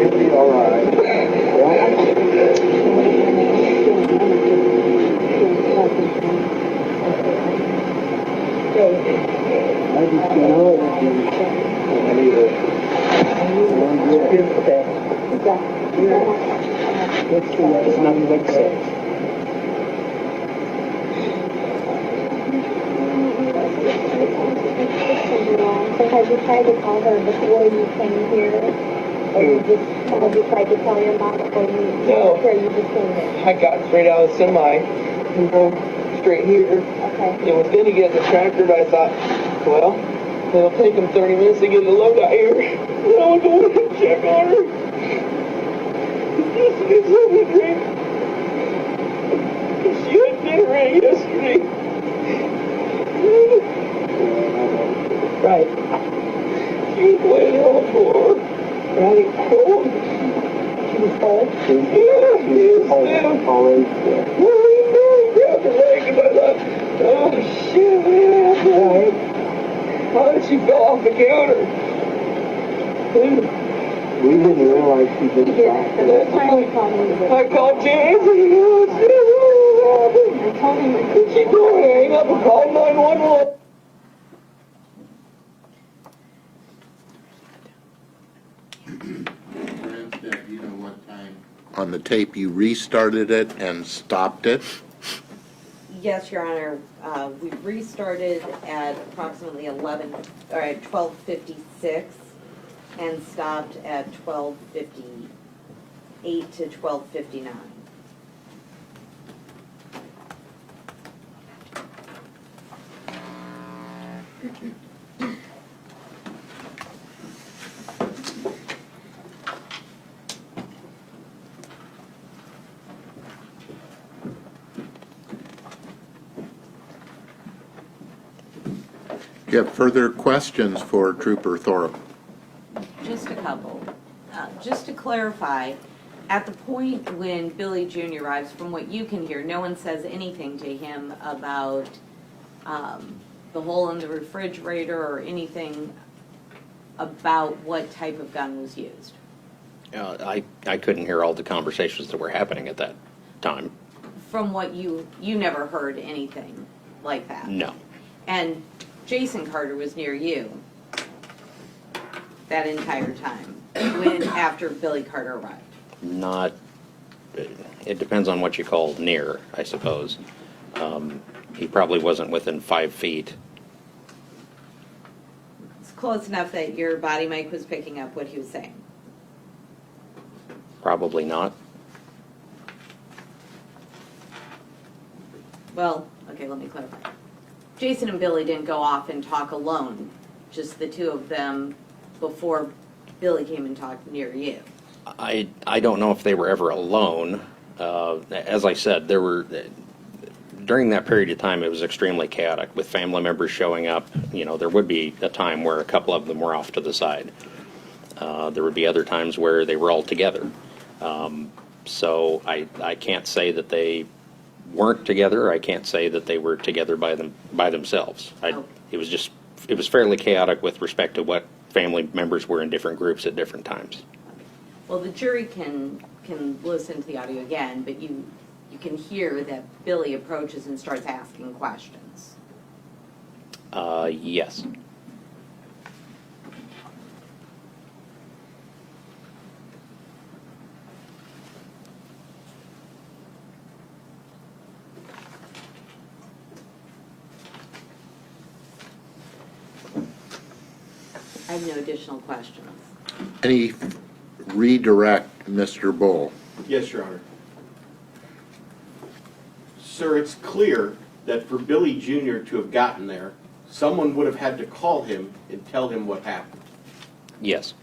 Speaker 7: You'll be all right.
Speaker 6: I just don't know. Let's see, it's not make sense.
Speaker 8: So have you tried to call her before you came here? Or you just Have you tried to tell your mom before you?
Speaker 7: No.
Speaker 8: Before you just came here?
Speaker 7: I got straight out of the semi and drove straight here.
Speaker 8: Okay.
Speaker 7: It was going to get in the tractor, but I thought, well, it'll take them 30 minutes to get the load out here. Then I'll go in and check on her. Just to get something to drink. She had dinner at yesterday.
Speaker 6: Right,
Speaker 7: She was laying on the floor.
Speaker 6: right.
Speaker 7: Cold.
Speaker 6: She was cold.
Speaker 7: Yeah, yes, ma'am.
Speaker 6: Always.
Speaker 7: What are you doing? Grabbed her leg and I thought, oh shit, man.
Speaker 6: Right.
Speaker 7: How did she fell off the counter?
Speaker 6: We didn't realize she did that.
Speaker 8: The first time you called me,
Speaker 7: I called Janice and he goes, what happened?
Speaker 8: I told him.
Speaker 7: And she told me to hang up and call 911.
Speaker 1: Branstad, you know what time on the tape you restarted it and stopped it?
Speaker 2: Yes, Your Honor, we restarted at approximately 12:56 and stopped at 12:58 to 12:59.
Speaker 1: Do you have further questions for Trooper Thorup?
Speaker 2: Just a couple. Just to clarify, at the point when Billy Jr. arrives, from what you can hear, no one says anything to him about the hole in the refrigerator or anything about what type of gun was used.
Speaker 3: I couldn't hear all the conversations that were happening at that time.
Speaker 2: From what you never heard anything like that?
Speaker 3: No.
Speaker 2: And Jason Carter was near you that entire time, after Billy Carter arrived?
Speaker 3: Not, it depends on what you call near, I suppose. He probably wasn't within 5 feet.
Speaker 2: It's close enough that your body mic was picking up what he was saying.
Speaker 3: Probably not.
Speaker 2: Well, okay, let me clarify. Jason and Billy didn't go off and talk alone, just the two of them before Billy came and talked near you.
Speaker 3: I don't know if they were ever alone. As I said, during that period of time, it was extremely chaotic with family members showing up. You know, there would be a time where a couple of them were off to the side. There would be other times where they were all together. So I can't say that they weren't together. I can't say that they were together by themselves. It was fairly chaotic with respect to what family members were in different groups at different times.
Speaker 2: Well, the jury can listen to the audio again, but you can hear that Billy approaches and starts asking questions.
Speaker 3: Yes.
Speaker 2: I have no additional questions.
Speaker 1: Any redirect, Mr. Bull?
Speaker 5: Yes, Your Honor. Sir, it's clear that for Billy Jr. to have gotten there, someone would have had to call him and tell him what happened.
Speaker 3: Yes.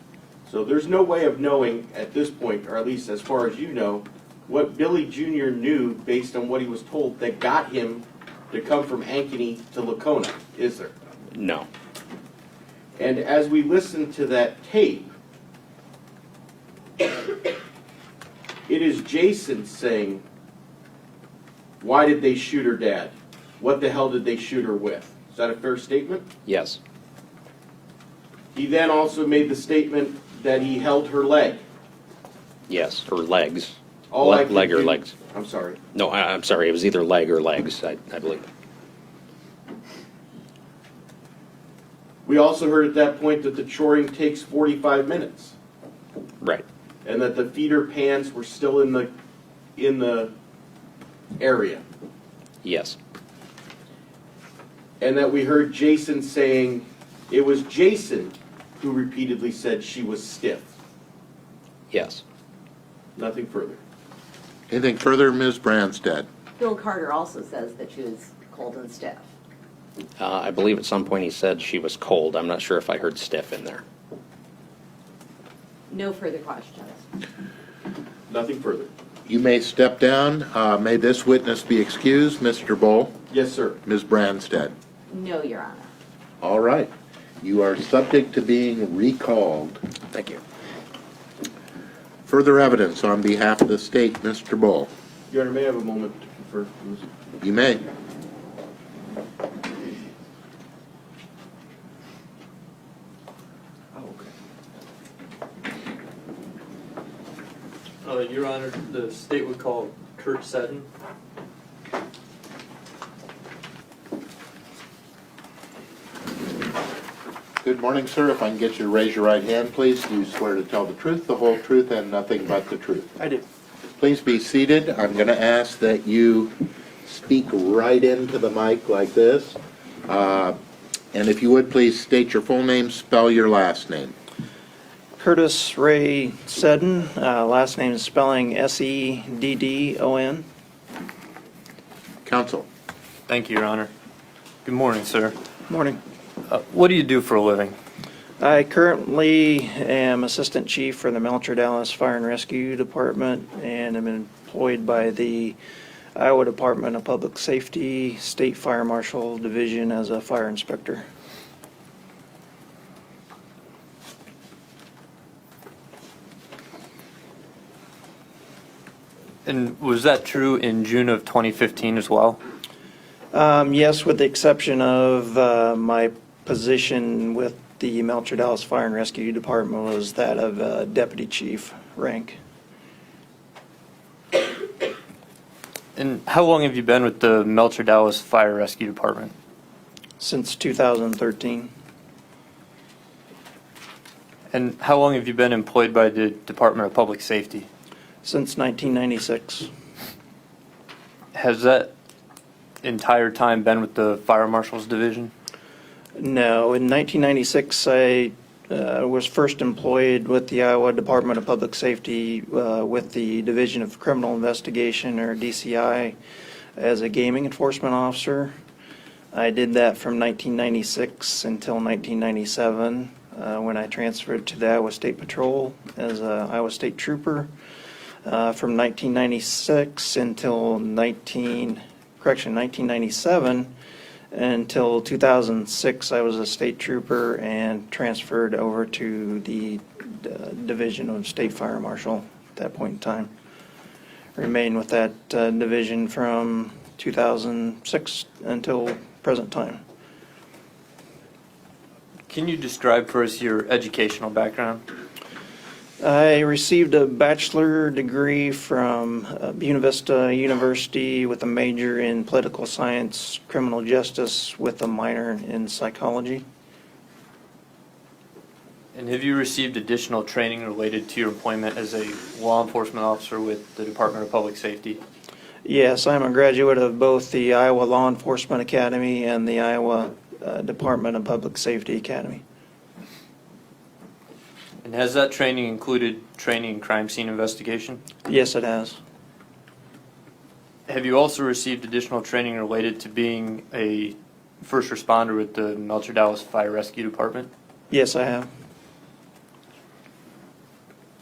Speaker 5: So there's no way of knowing at this point, or at least as far as you know, what Billy Jr. knew based on what he was told that got him to come from Ankeny to Lacona, is there?
Speaker 3: No.
Speaker 5: And as we listen to that tape, it is Jason saying, why did they shoot her dad? What the hell did they shoot her with? Is that a fair statement?
Speaker 3: Yes.
Speaker 5: He then also made the statement that he held her leg.
Speaker 3: Yes, or legs.
Speaker 5: All I could
Speaker 3: Leg or
Speaker 5: do-
Speaker 3: legs.
Speaker 5: I'm sorry.
Speaker 3: No, I'm sorry. It was either leg or legs, I believe.
Speaker 5: We also heard at that point that the choring takes 45 minutes
Speaker 3: Right.
Speaker 5: and that the feeder pans were still in the area.
Speaker 3: Yes.
Speaker 5: And that we heard Jason saying it was Jason who repeatedly said she was stiff.
Speaker 3: Yes.
Speaker 5: Nothing further.
Speaker 1: Anything further, Ms. Branstad?
Speaker 2: Bill Carter also says that she was cold and stiff.
Speaker 3: I believe at some point he said she was cold. I'm not sure if I heard stiff in there.
Speaker 2: No further questions.
Speaker 5: Nothing further.
Speaker 1: You may step down. May this witness be excused. Mr. Bull?
Speaker 5: Yes, sir.
Speaker 1: Ms. Branstad?
Speaker 2: No, Your Honor.
Speaker 1: All right. You are subject to being recalled.
Speaker 3: Thank you.
Speaker 1: Further evidence on behalf of the state, Mr. Bull.
Speaker 5: Your Honor, may I have a moment to confer, please?
Speaker 1: You may.
Speaker 10: Your Honor, the state would call Kurt Seddon.
Speaker 1: Good morning, sir. If I can get you to raise your right hand, please. Do you swear to tell the truth, the whole truth, and nothing but the truth?
Speaker 10: I do.
Speaker 1: Please be seated. I'm going to ask that you speak right into the mic like this. And if you would, please state your full name, spell your last name.
Speaker 10: Curtis Ray Seddon, last name is spelling Seddon.
Speaker 1: Counsel.
Speaker 10: Thank you, Your Honor. Good morning, sir.
Speaker 9: Morning.
Speaker 10: What do you do for a living?
Speaker 9: I currently am Assistant Chief for the Melcher Dallas Fire and Rescue Department, and I'm employed by the Iowa Department of Public Safety State Fire Marshal Division as a fire inspector.
Speaker 10: And was that true in June of 2015 as well?
Speaker 9: Yes, with the exception of my position with the Melcher Dallas Fire and Rescue Department was that of Deputy Chief rank.
Speaker 10: And how long have you been with the Melcher Dallas Fire Rescue Department?
Speaker 9: Since 2013.
Speaker 10: And how long have you been employed by the Department of Public Safety?
Speaker 9: Since 1996.
Speaker 10: Has that entire time been with the Fire Marshal's Division?
Speaker 9: No, in 1996 I was first employed with the Iowa Department of Public Safety with the Division of Criminal Investigation, or DCI, as a gaming enforcement officer. I did that from 1996 until 1997 when I transferred to the Iowa State Patrol as an Iowa State Trooper. From 1996 until 1997 until 2006, I was a state trooper and transferred over to the Division of State Fire Marshal at that point in time. Remained with that division from 2006 until present time.
Speaker 10: Can you describe for us your educational background?
Speaker 9: I received a bachelor degree from Buena Vista University with a major in political science, criminal justice, with a minor in psychology.
Speaker 10: And have you received additional training related to your employment as a law enforcement officer with the Department of Public Safety?
Speaker 9: Yes, I'm a graduate of both the Iowa Law Enforcement Academy and the Iowa Department of Public Safety Academy.
Speaker 10: And has that training included training in crime scene investigation?
Speaker 9: Yes, it has.
Speaker 10: Have you also received additional training related to being a first responder with the Melcher Dallas Fire Rescue Department?
Speaker 9: Yes, I have.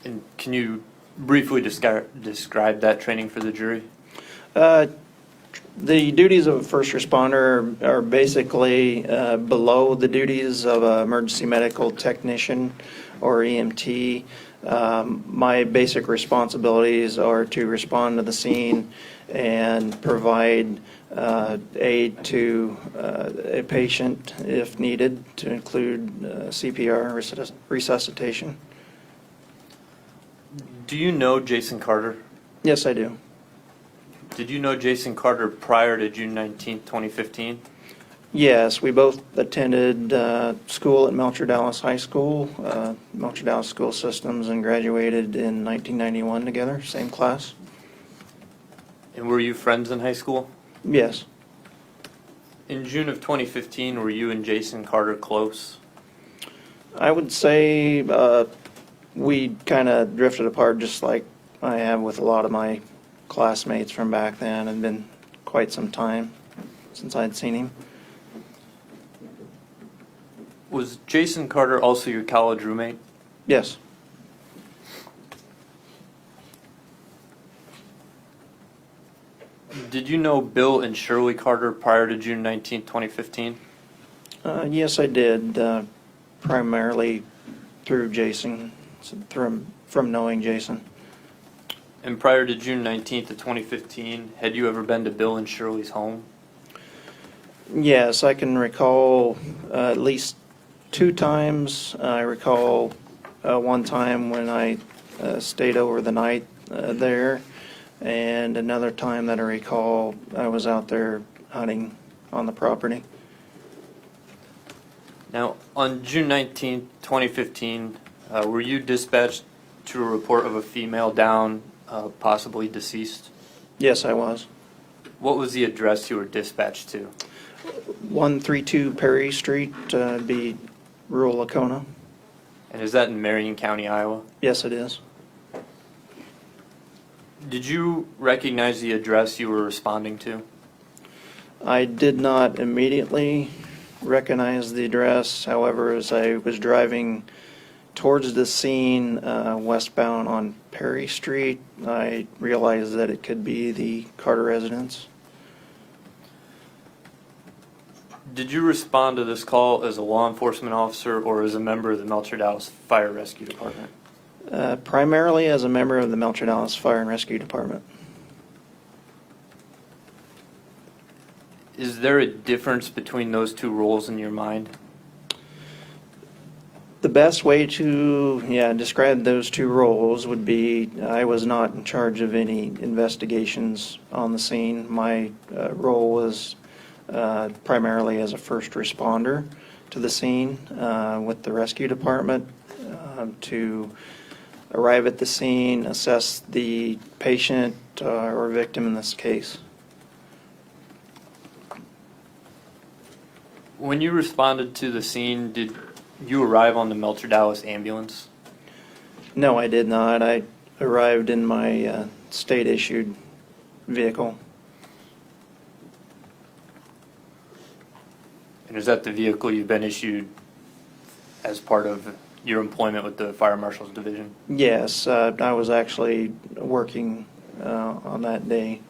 Speaker 10: And can you briefly describe that training for the jury?
Speaker 9: The duties of a first responder are basically below the duties of an emergency medical technician or EMT. My basic responsibilities are to respond to the scene and provide aid to a patient if needed, to include CPR, resuscitation.
Speaker 10: Do you know Jason Carter?
Speaker 9: Yes, I do.
Speaker 10: Did you know Jason Carter prior to June 19, 2015?
Speaker 9: Yes, we both attended school at Melcher Dallas High School, Melcher Dallas School Systems, and graduated in 1991 together, same class.
Speaker 10: And were you friends in high school?
Speaker 9: Yes.
Speaker 10: In June of 2015, were you and Jason Carter close?
Speaker 9: I would say
Speaker 11: We kind of drifted apart just like I have with a lot of my classmates from back then. It had been quite some time since I'd seen him.
Speaker 10: Was Jason Carter also your college roommate?
Speaker 11: Yes.
Speaker 10: Did you know Bill and Shirley Carter prior to June 19, 2015?
Speaker 11: Yes, I did, primarily through Jason, from knowing Jason.
Speaker 10: And prior to June 19th of 2015, had you ever been to Bill and Shirley's home?
Speaker 11: Yes, I can recall at least 2 times. I recall one time when I stayed over the night there, and another time that I recall I was out there hunting on the property.
Speaker 10: Now, on June 19th, 2015, were you dispatched to a report of a female down, possibly deceased?
Speaker 11: Yes, I was.
Speaker 10: What was the address you were dispatched to?
Speaker 11: 132 Perry Street, be rural Lacona.
Speaker 10: And is that in Marion County, Iowa?
Speaker 11: Yes, it is.
Speaker 10: Did you recognize the address you were responding to?
Speaker 11: I did not immediately recognize the address. However, as I was driving towards the scene westbound on Perry Street, I realized that it could be the Carter residence.
Speaker 10: Did you respond to this call as a law enforcement officer or as a member of the Melcher Dallas Fire Rescue Department?
Speaker 11: Primarily as a member of the Melcher Dallas Fire and Rescue Department.
Speaker 10: Is there a difference between those two roles in your mind?
Speaker 11: The best way to describe those two roles would be I was not in charge of any investigations on the scene. My role was primarily as a first responder to the scene with the rescue department to arrive at the scene, assess the patient or victim in this case.
Speaker 10: When you responded to the scene, did you arrive on the Melcher Dallas ambulance?
Speaker 11: No, I did not. I arrived in my state-issued vehicle.
Speaker 10: And is that the vehicle you've been issued as part of your employment with the Fire Marshal's Division?
Speaker 11: Yes, I was actually working on that day.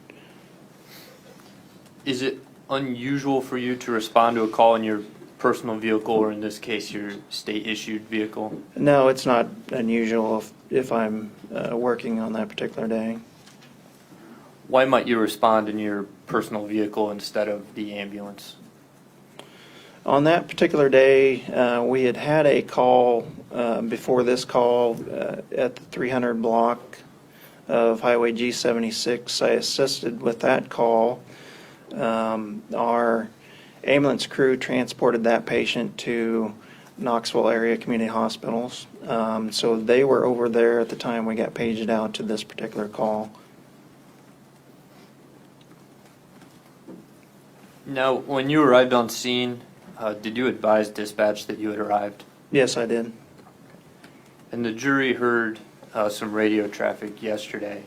Speaker 10: Is it unusual for you to respond to a call in your personal vehicle, or in this case, your state-issued vehicle?
Speaker 11: No, it's not unusual if I'm working on that particular day.
Speaker 10: Why might you respond in your personal vehicle instead of the ambulance?
Speaker 11: On that particular day, we had a call before this call at the 300 block of Highway G76. I assisted with that call. Our ambulance crew transported that patient to Knoxville area community hospitals. So they were over there at the time we got paged out to this particular call.
Speaker 10: Now, when you arrived on scene, did you advise dispatch that you had arrived?
Speaker 11: Yes, I did.
Speaker 10: And the jury heard some radio traffic yesterday.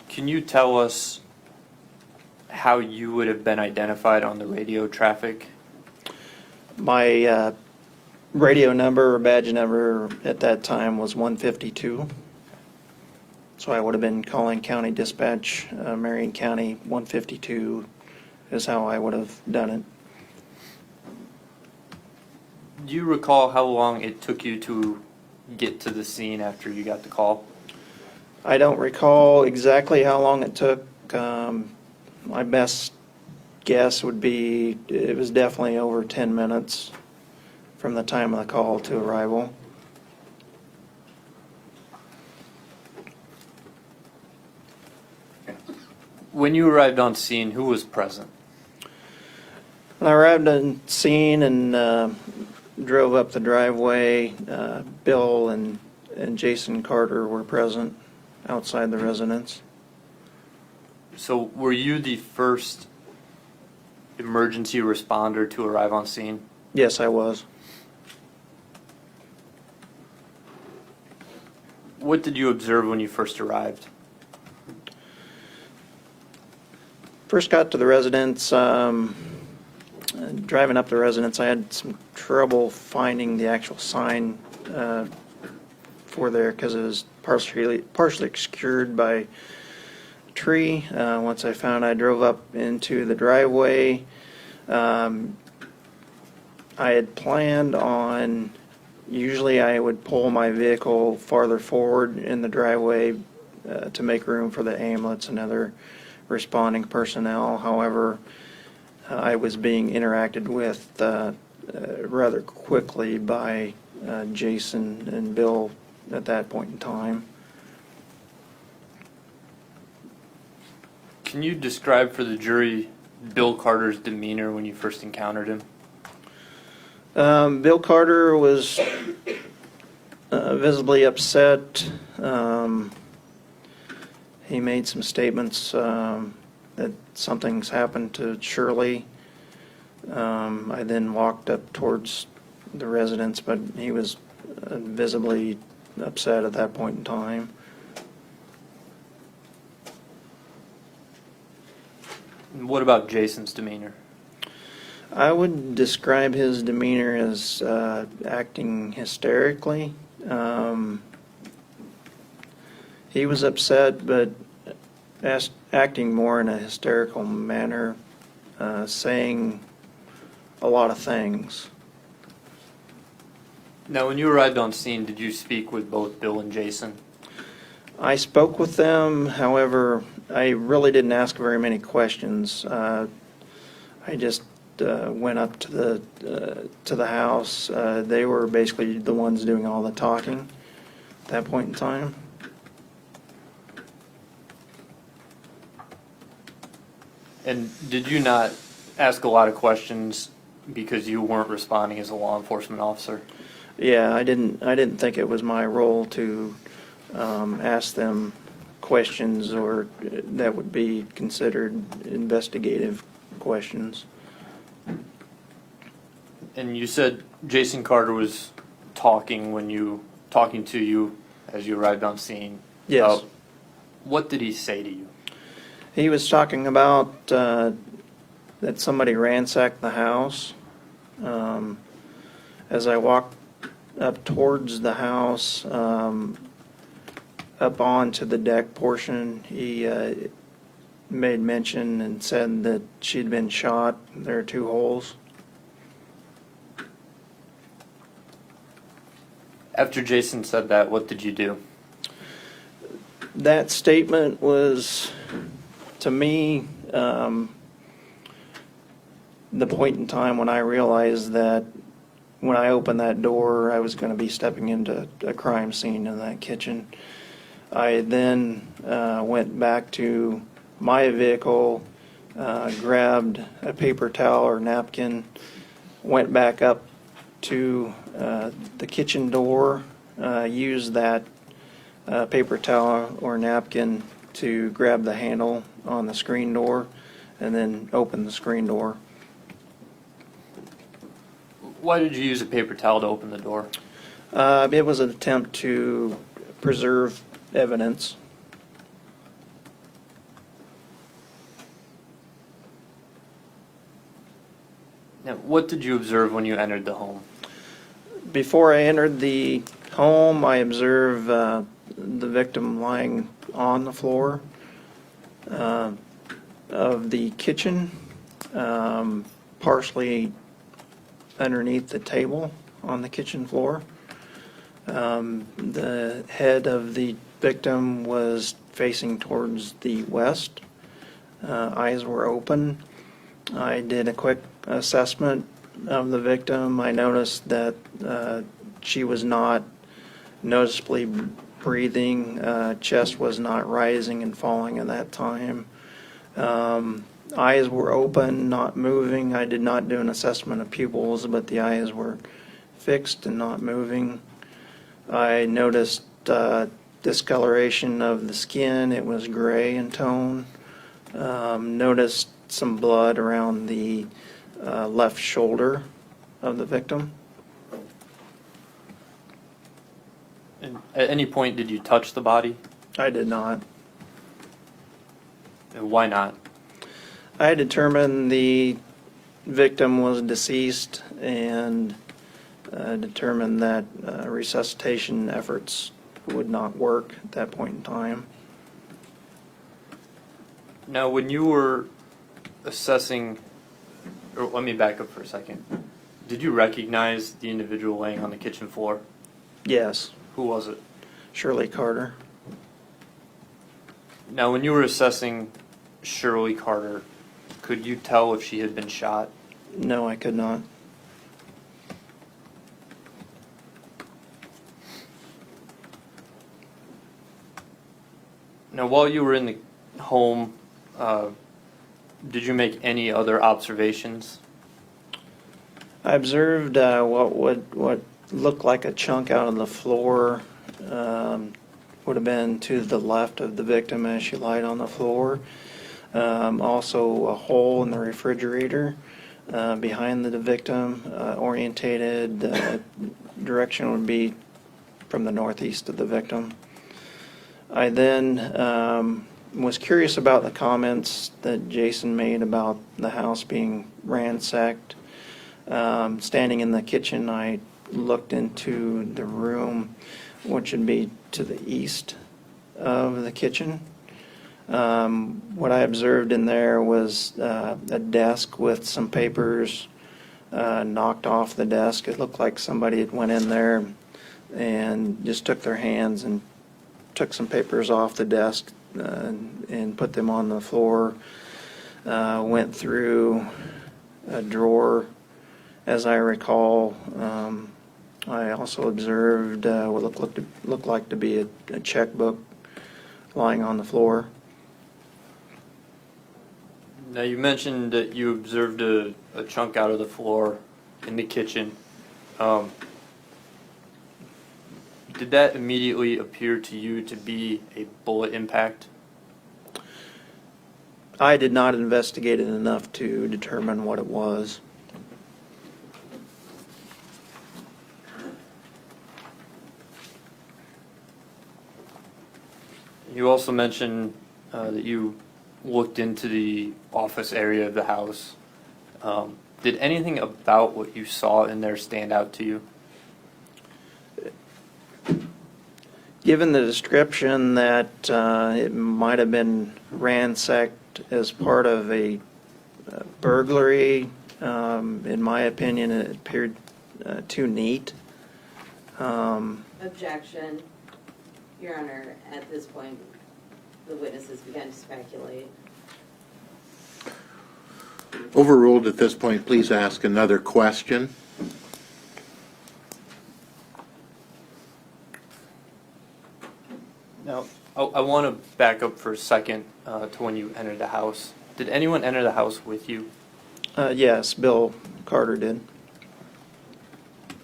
Speaker 10: Can you tell us how you would have been identified on the radio traffic?
Speaker 11: My radio number or badge number at that time was 152. So I would have been calling county dispatch, Marion County 152 is how I would have done it.
Speaker 10: Do you recall how long it took you to get to the scene after you got the call?
Speaker 11: I don't recall exactly how long it took. My best guess would be it was definitely over 10 minutes from the time of the call to arrival.
Speaker 10: When you arrived on scene, who was present?
Speaker 11: When I arrived on scene and drove up the driveway, Bill and Jason Carter were present outside the residence.
Speaker 10: So were you the first emergency responder to arrive on scene?
Speaker 11: Yes, I was.
Speaker 10: What did you observe when you first arrived?
Speaker 11: First got to the residence, driving up the residence, I had some trouble finding the actual sign for there because it was partially obscured by a tree. Once I found, I drove up into the driveway. I had planned on, usually I would pull my vehicle farther forward in the driveway to make room for the ambulance and other responding personnel. However, I was being interacted with rather quickly by Jason and Bill at that point in time.
Speaker 10: Can you describe for the jury Bill Carter's demeanor when you first encountered him?
Speaker 11: Bill Carter was visibly upset. He made some statements that something's happened to Shirley. I then walked up towards the residence, but he was visibly upset at that point in time.
Speaker 10: And what about Jason's demeanor?
Speaker 11: I would describe his demeanor as acting hysterically. He was upset, but acting more in a hysterical manner, saying a lot of things.
Speaker 10: Now, when you arrived on scene, did you speak with both Bill and Jason?
Speaker 11: I spoke with them, however, I really didn't ask very many questions. I just went up to the house. They were basically the ones doing all the talking at that point in time.
Speaker 10: And did you not ask a lot of questions because you weren't responding as a law enforcement officer?
Speaker 11: Yeah, I didn't think it was my role to ask them questions or that would be considered investigative questions.
Speaker 10: And you said Jason Carter was talking to you as you arrived on scene.
Speaker 11: Yes.
Speaker 10: What did he say to you?
Speaker 11: He was talking about that somebody ransacked the house. As I walked up towards the house, up onto the deck portion, he made mention and said that she'd been shot. There are 2 holes.
Speaker 10: After Jason said that, what did you do?
Speaker 11: That statement was, to me, the point in time when I realized that when I opened that door, I was going to be stepping into a crime scene in that kitchen. I then went back to my vehicle, grabbed a paper towel or napkin, went back up to the kitchen door, used that paper towel or napkin to grab the handle on the screen door, and then open the screen door.
Speaker 10: Why did you use a paper towel to open the door?
Speaker 11: It was an attempt to preserve evidence.
Speaker 10: Now, what did you observe when you entered the home?
Speaker 11: Before I entered the home, I observed the victim lying on the floor of the kitchen, partially underneath the table on the kitchen floor. The head of the victim was facing towards the west. Eyes were open. I did a quick assessment of the victim. I noticed that she was not noticeably breathing. Chest was not rising and falling at that time. Eyes were open, not moving. I did not do an assessment of pupils, but the eyes were fixed and not moving. I noticed discoloration of the skin. It was gray in tone. Noticed some blood around the left shoulder of the victim.
Speaker 10: And at any point, did you touch the body?
Speaker 11: I did not.
Speaker 10: And why not?
Speaker 11: I determined the victim was deceased and determined that resuscitation efforts would not work at that point in time.
Speaker 10: Now, when you were assessing, or let me back up for a second. Did you recognize the individual laying on the kitchen floor?
Speaker 11: Yes,
Speaker 10: Who was it?
Speaker 11: Shirley Carter.
Speaker 10: Now, when you were assessing Shirley Carter, could you tell if she had been shot?
Speaker 11: No, I could not.
Speaker 10: Now, while you were in the home, did you make any other observations?
Speaker 11: I observed what looked like a chunk out of the floor. Would have been to the left of the victim as she lied on the floor. Also a hole in the refrigerator behind the victim, orientated direction would be from the northeast of the victim. I then was curious about the comments that Jason made about the house being ransacked. Standing in the kitchen, I looked into the room, which would be to the east of the kitchen. What I observed in there was a desk with some papers knocked off the desk. It looked like somebody had went in there and just took their hands and took some papers off the desk and put them on the floor. Went through a drawer, as I recall. I also observed what looked like to be a checkbook lying on the floor.
Speaker 10: Now, you mentioned that you observed a chunk out of the floor in the kitchen. Did that immediately appear to you to be a bullet impact?
Speaker 11: I did not investigate it enough to determine what it was.
Speaker 10: You also mentioned that you looked into the office area of the house. Did anything about what you saw in there stand out to you?
Speaker 11: Given the description that it might have been ransacked as part of a burglary, in my opinion, it appeared too neat.
Speaker 2: Objection. Your Honor, at this point, the witnesses began to speculate.
Speaker 1: Overruled at this point. Please ask another question.
Speaker 10: Now, I want to back up for a second to when you entered the house. Did anyone enter the house with you?
Speaker 11: Yes, Bill Carter did.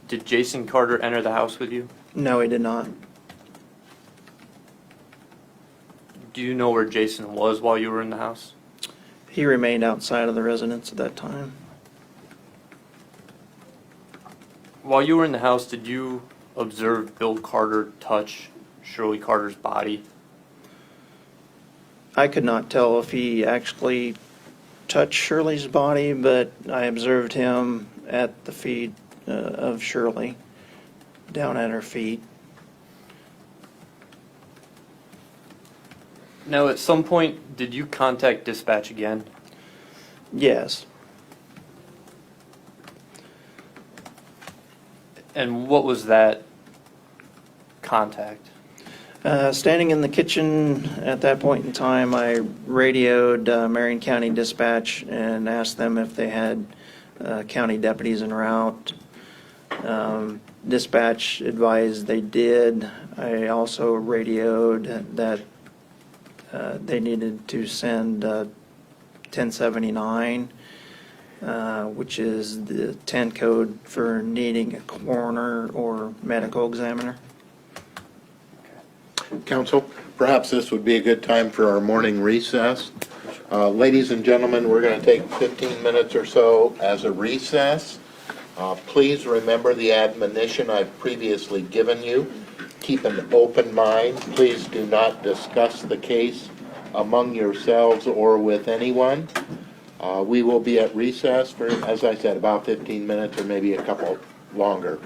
Speaker 10: Did Jason Carter enter the house with you?
Speaker 11: No, he did not.
Speaker 10: Do you know where Jason was while you were in the house?
Speaker 11: He remained outside of the residence at that time.
Speaker 10: While you were in the house, did you observe Bill Carter touch Shirley Carter's body?
Speaker 11: I could not tell if he actually touched Shirley's body, but I observed him at the feet of Shirley, down at her feet.
Speaker 10: Now, at some point, did you contact dispatch again?
Speaker 11: Yes.
Speaker 10: And what was that contact?
Speaker 11: Standing in the kitchen at that point in time, I radioed Marion County Dispatch and asked them if they had county deputies en route. Dispatch advised they did. I also radioed that they needed to send 1079, which is the 10 code for needing a coroner or medical examiner.
Speaker 1: Counsel, perhaps this would be a good time for our morning recess. Ladies and gentlemen, we're going to take 15 minutes or so as a recess. Please remember the admonition I've previously given you. keep an open mind. Please do not discuss the case among yourselves or with anyone. We will be at recess for, as I said, about 15 minutes or maybe a couple longer.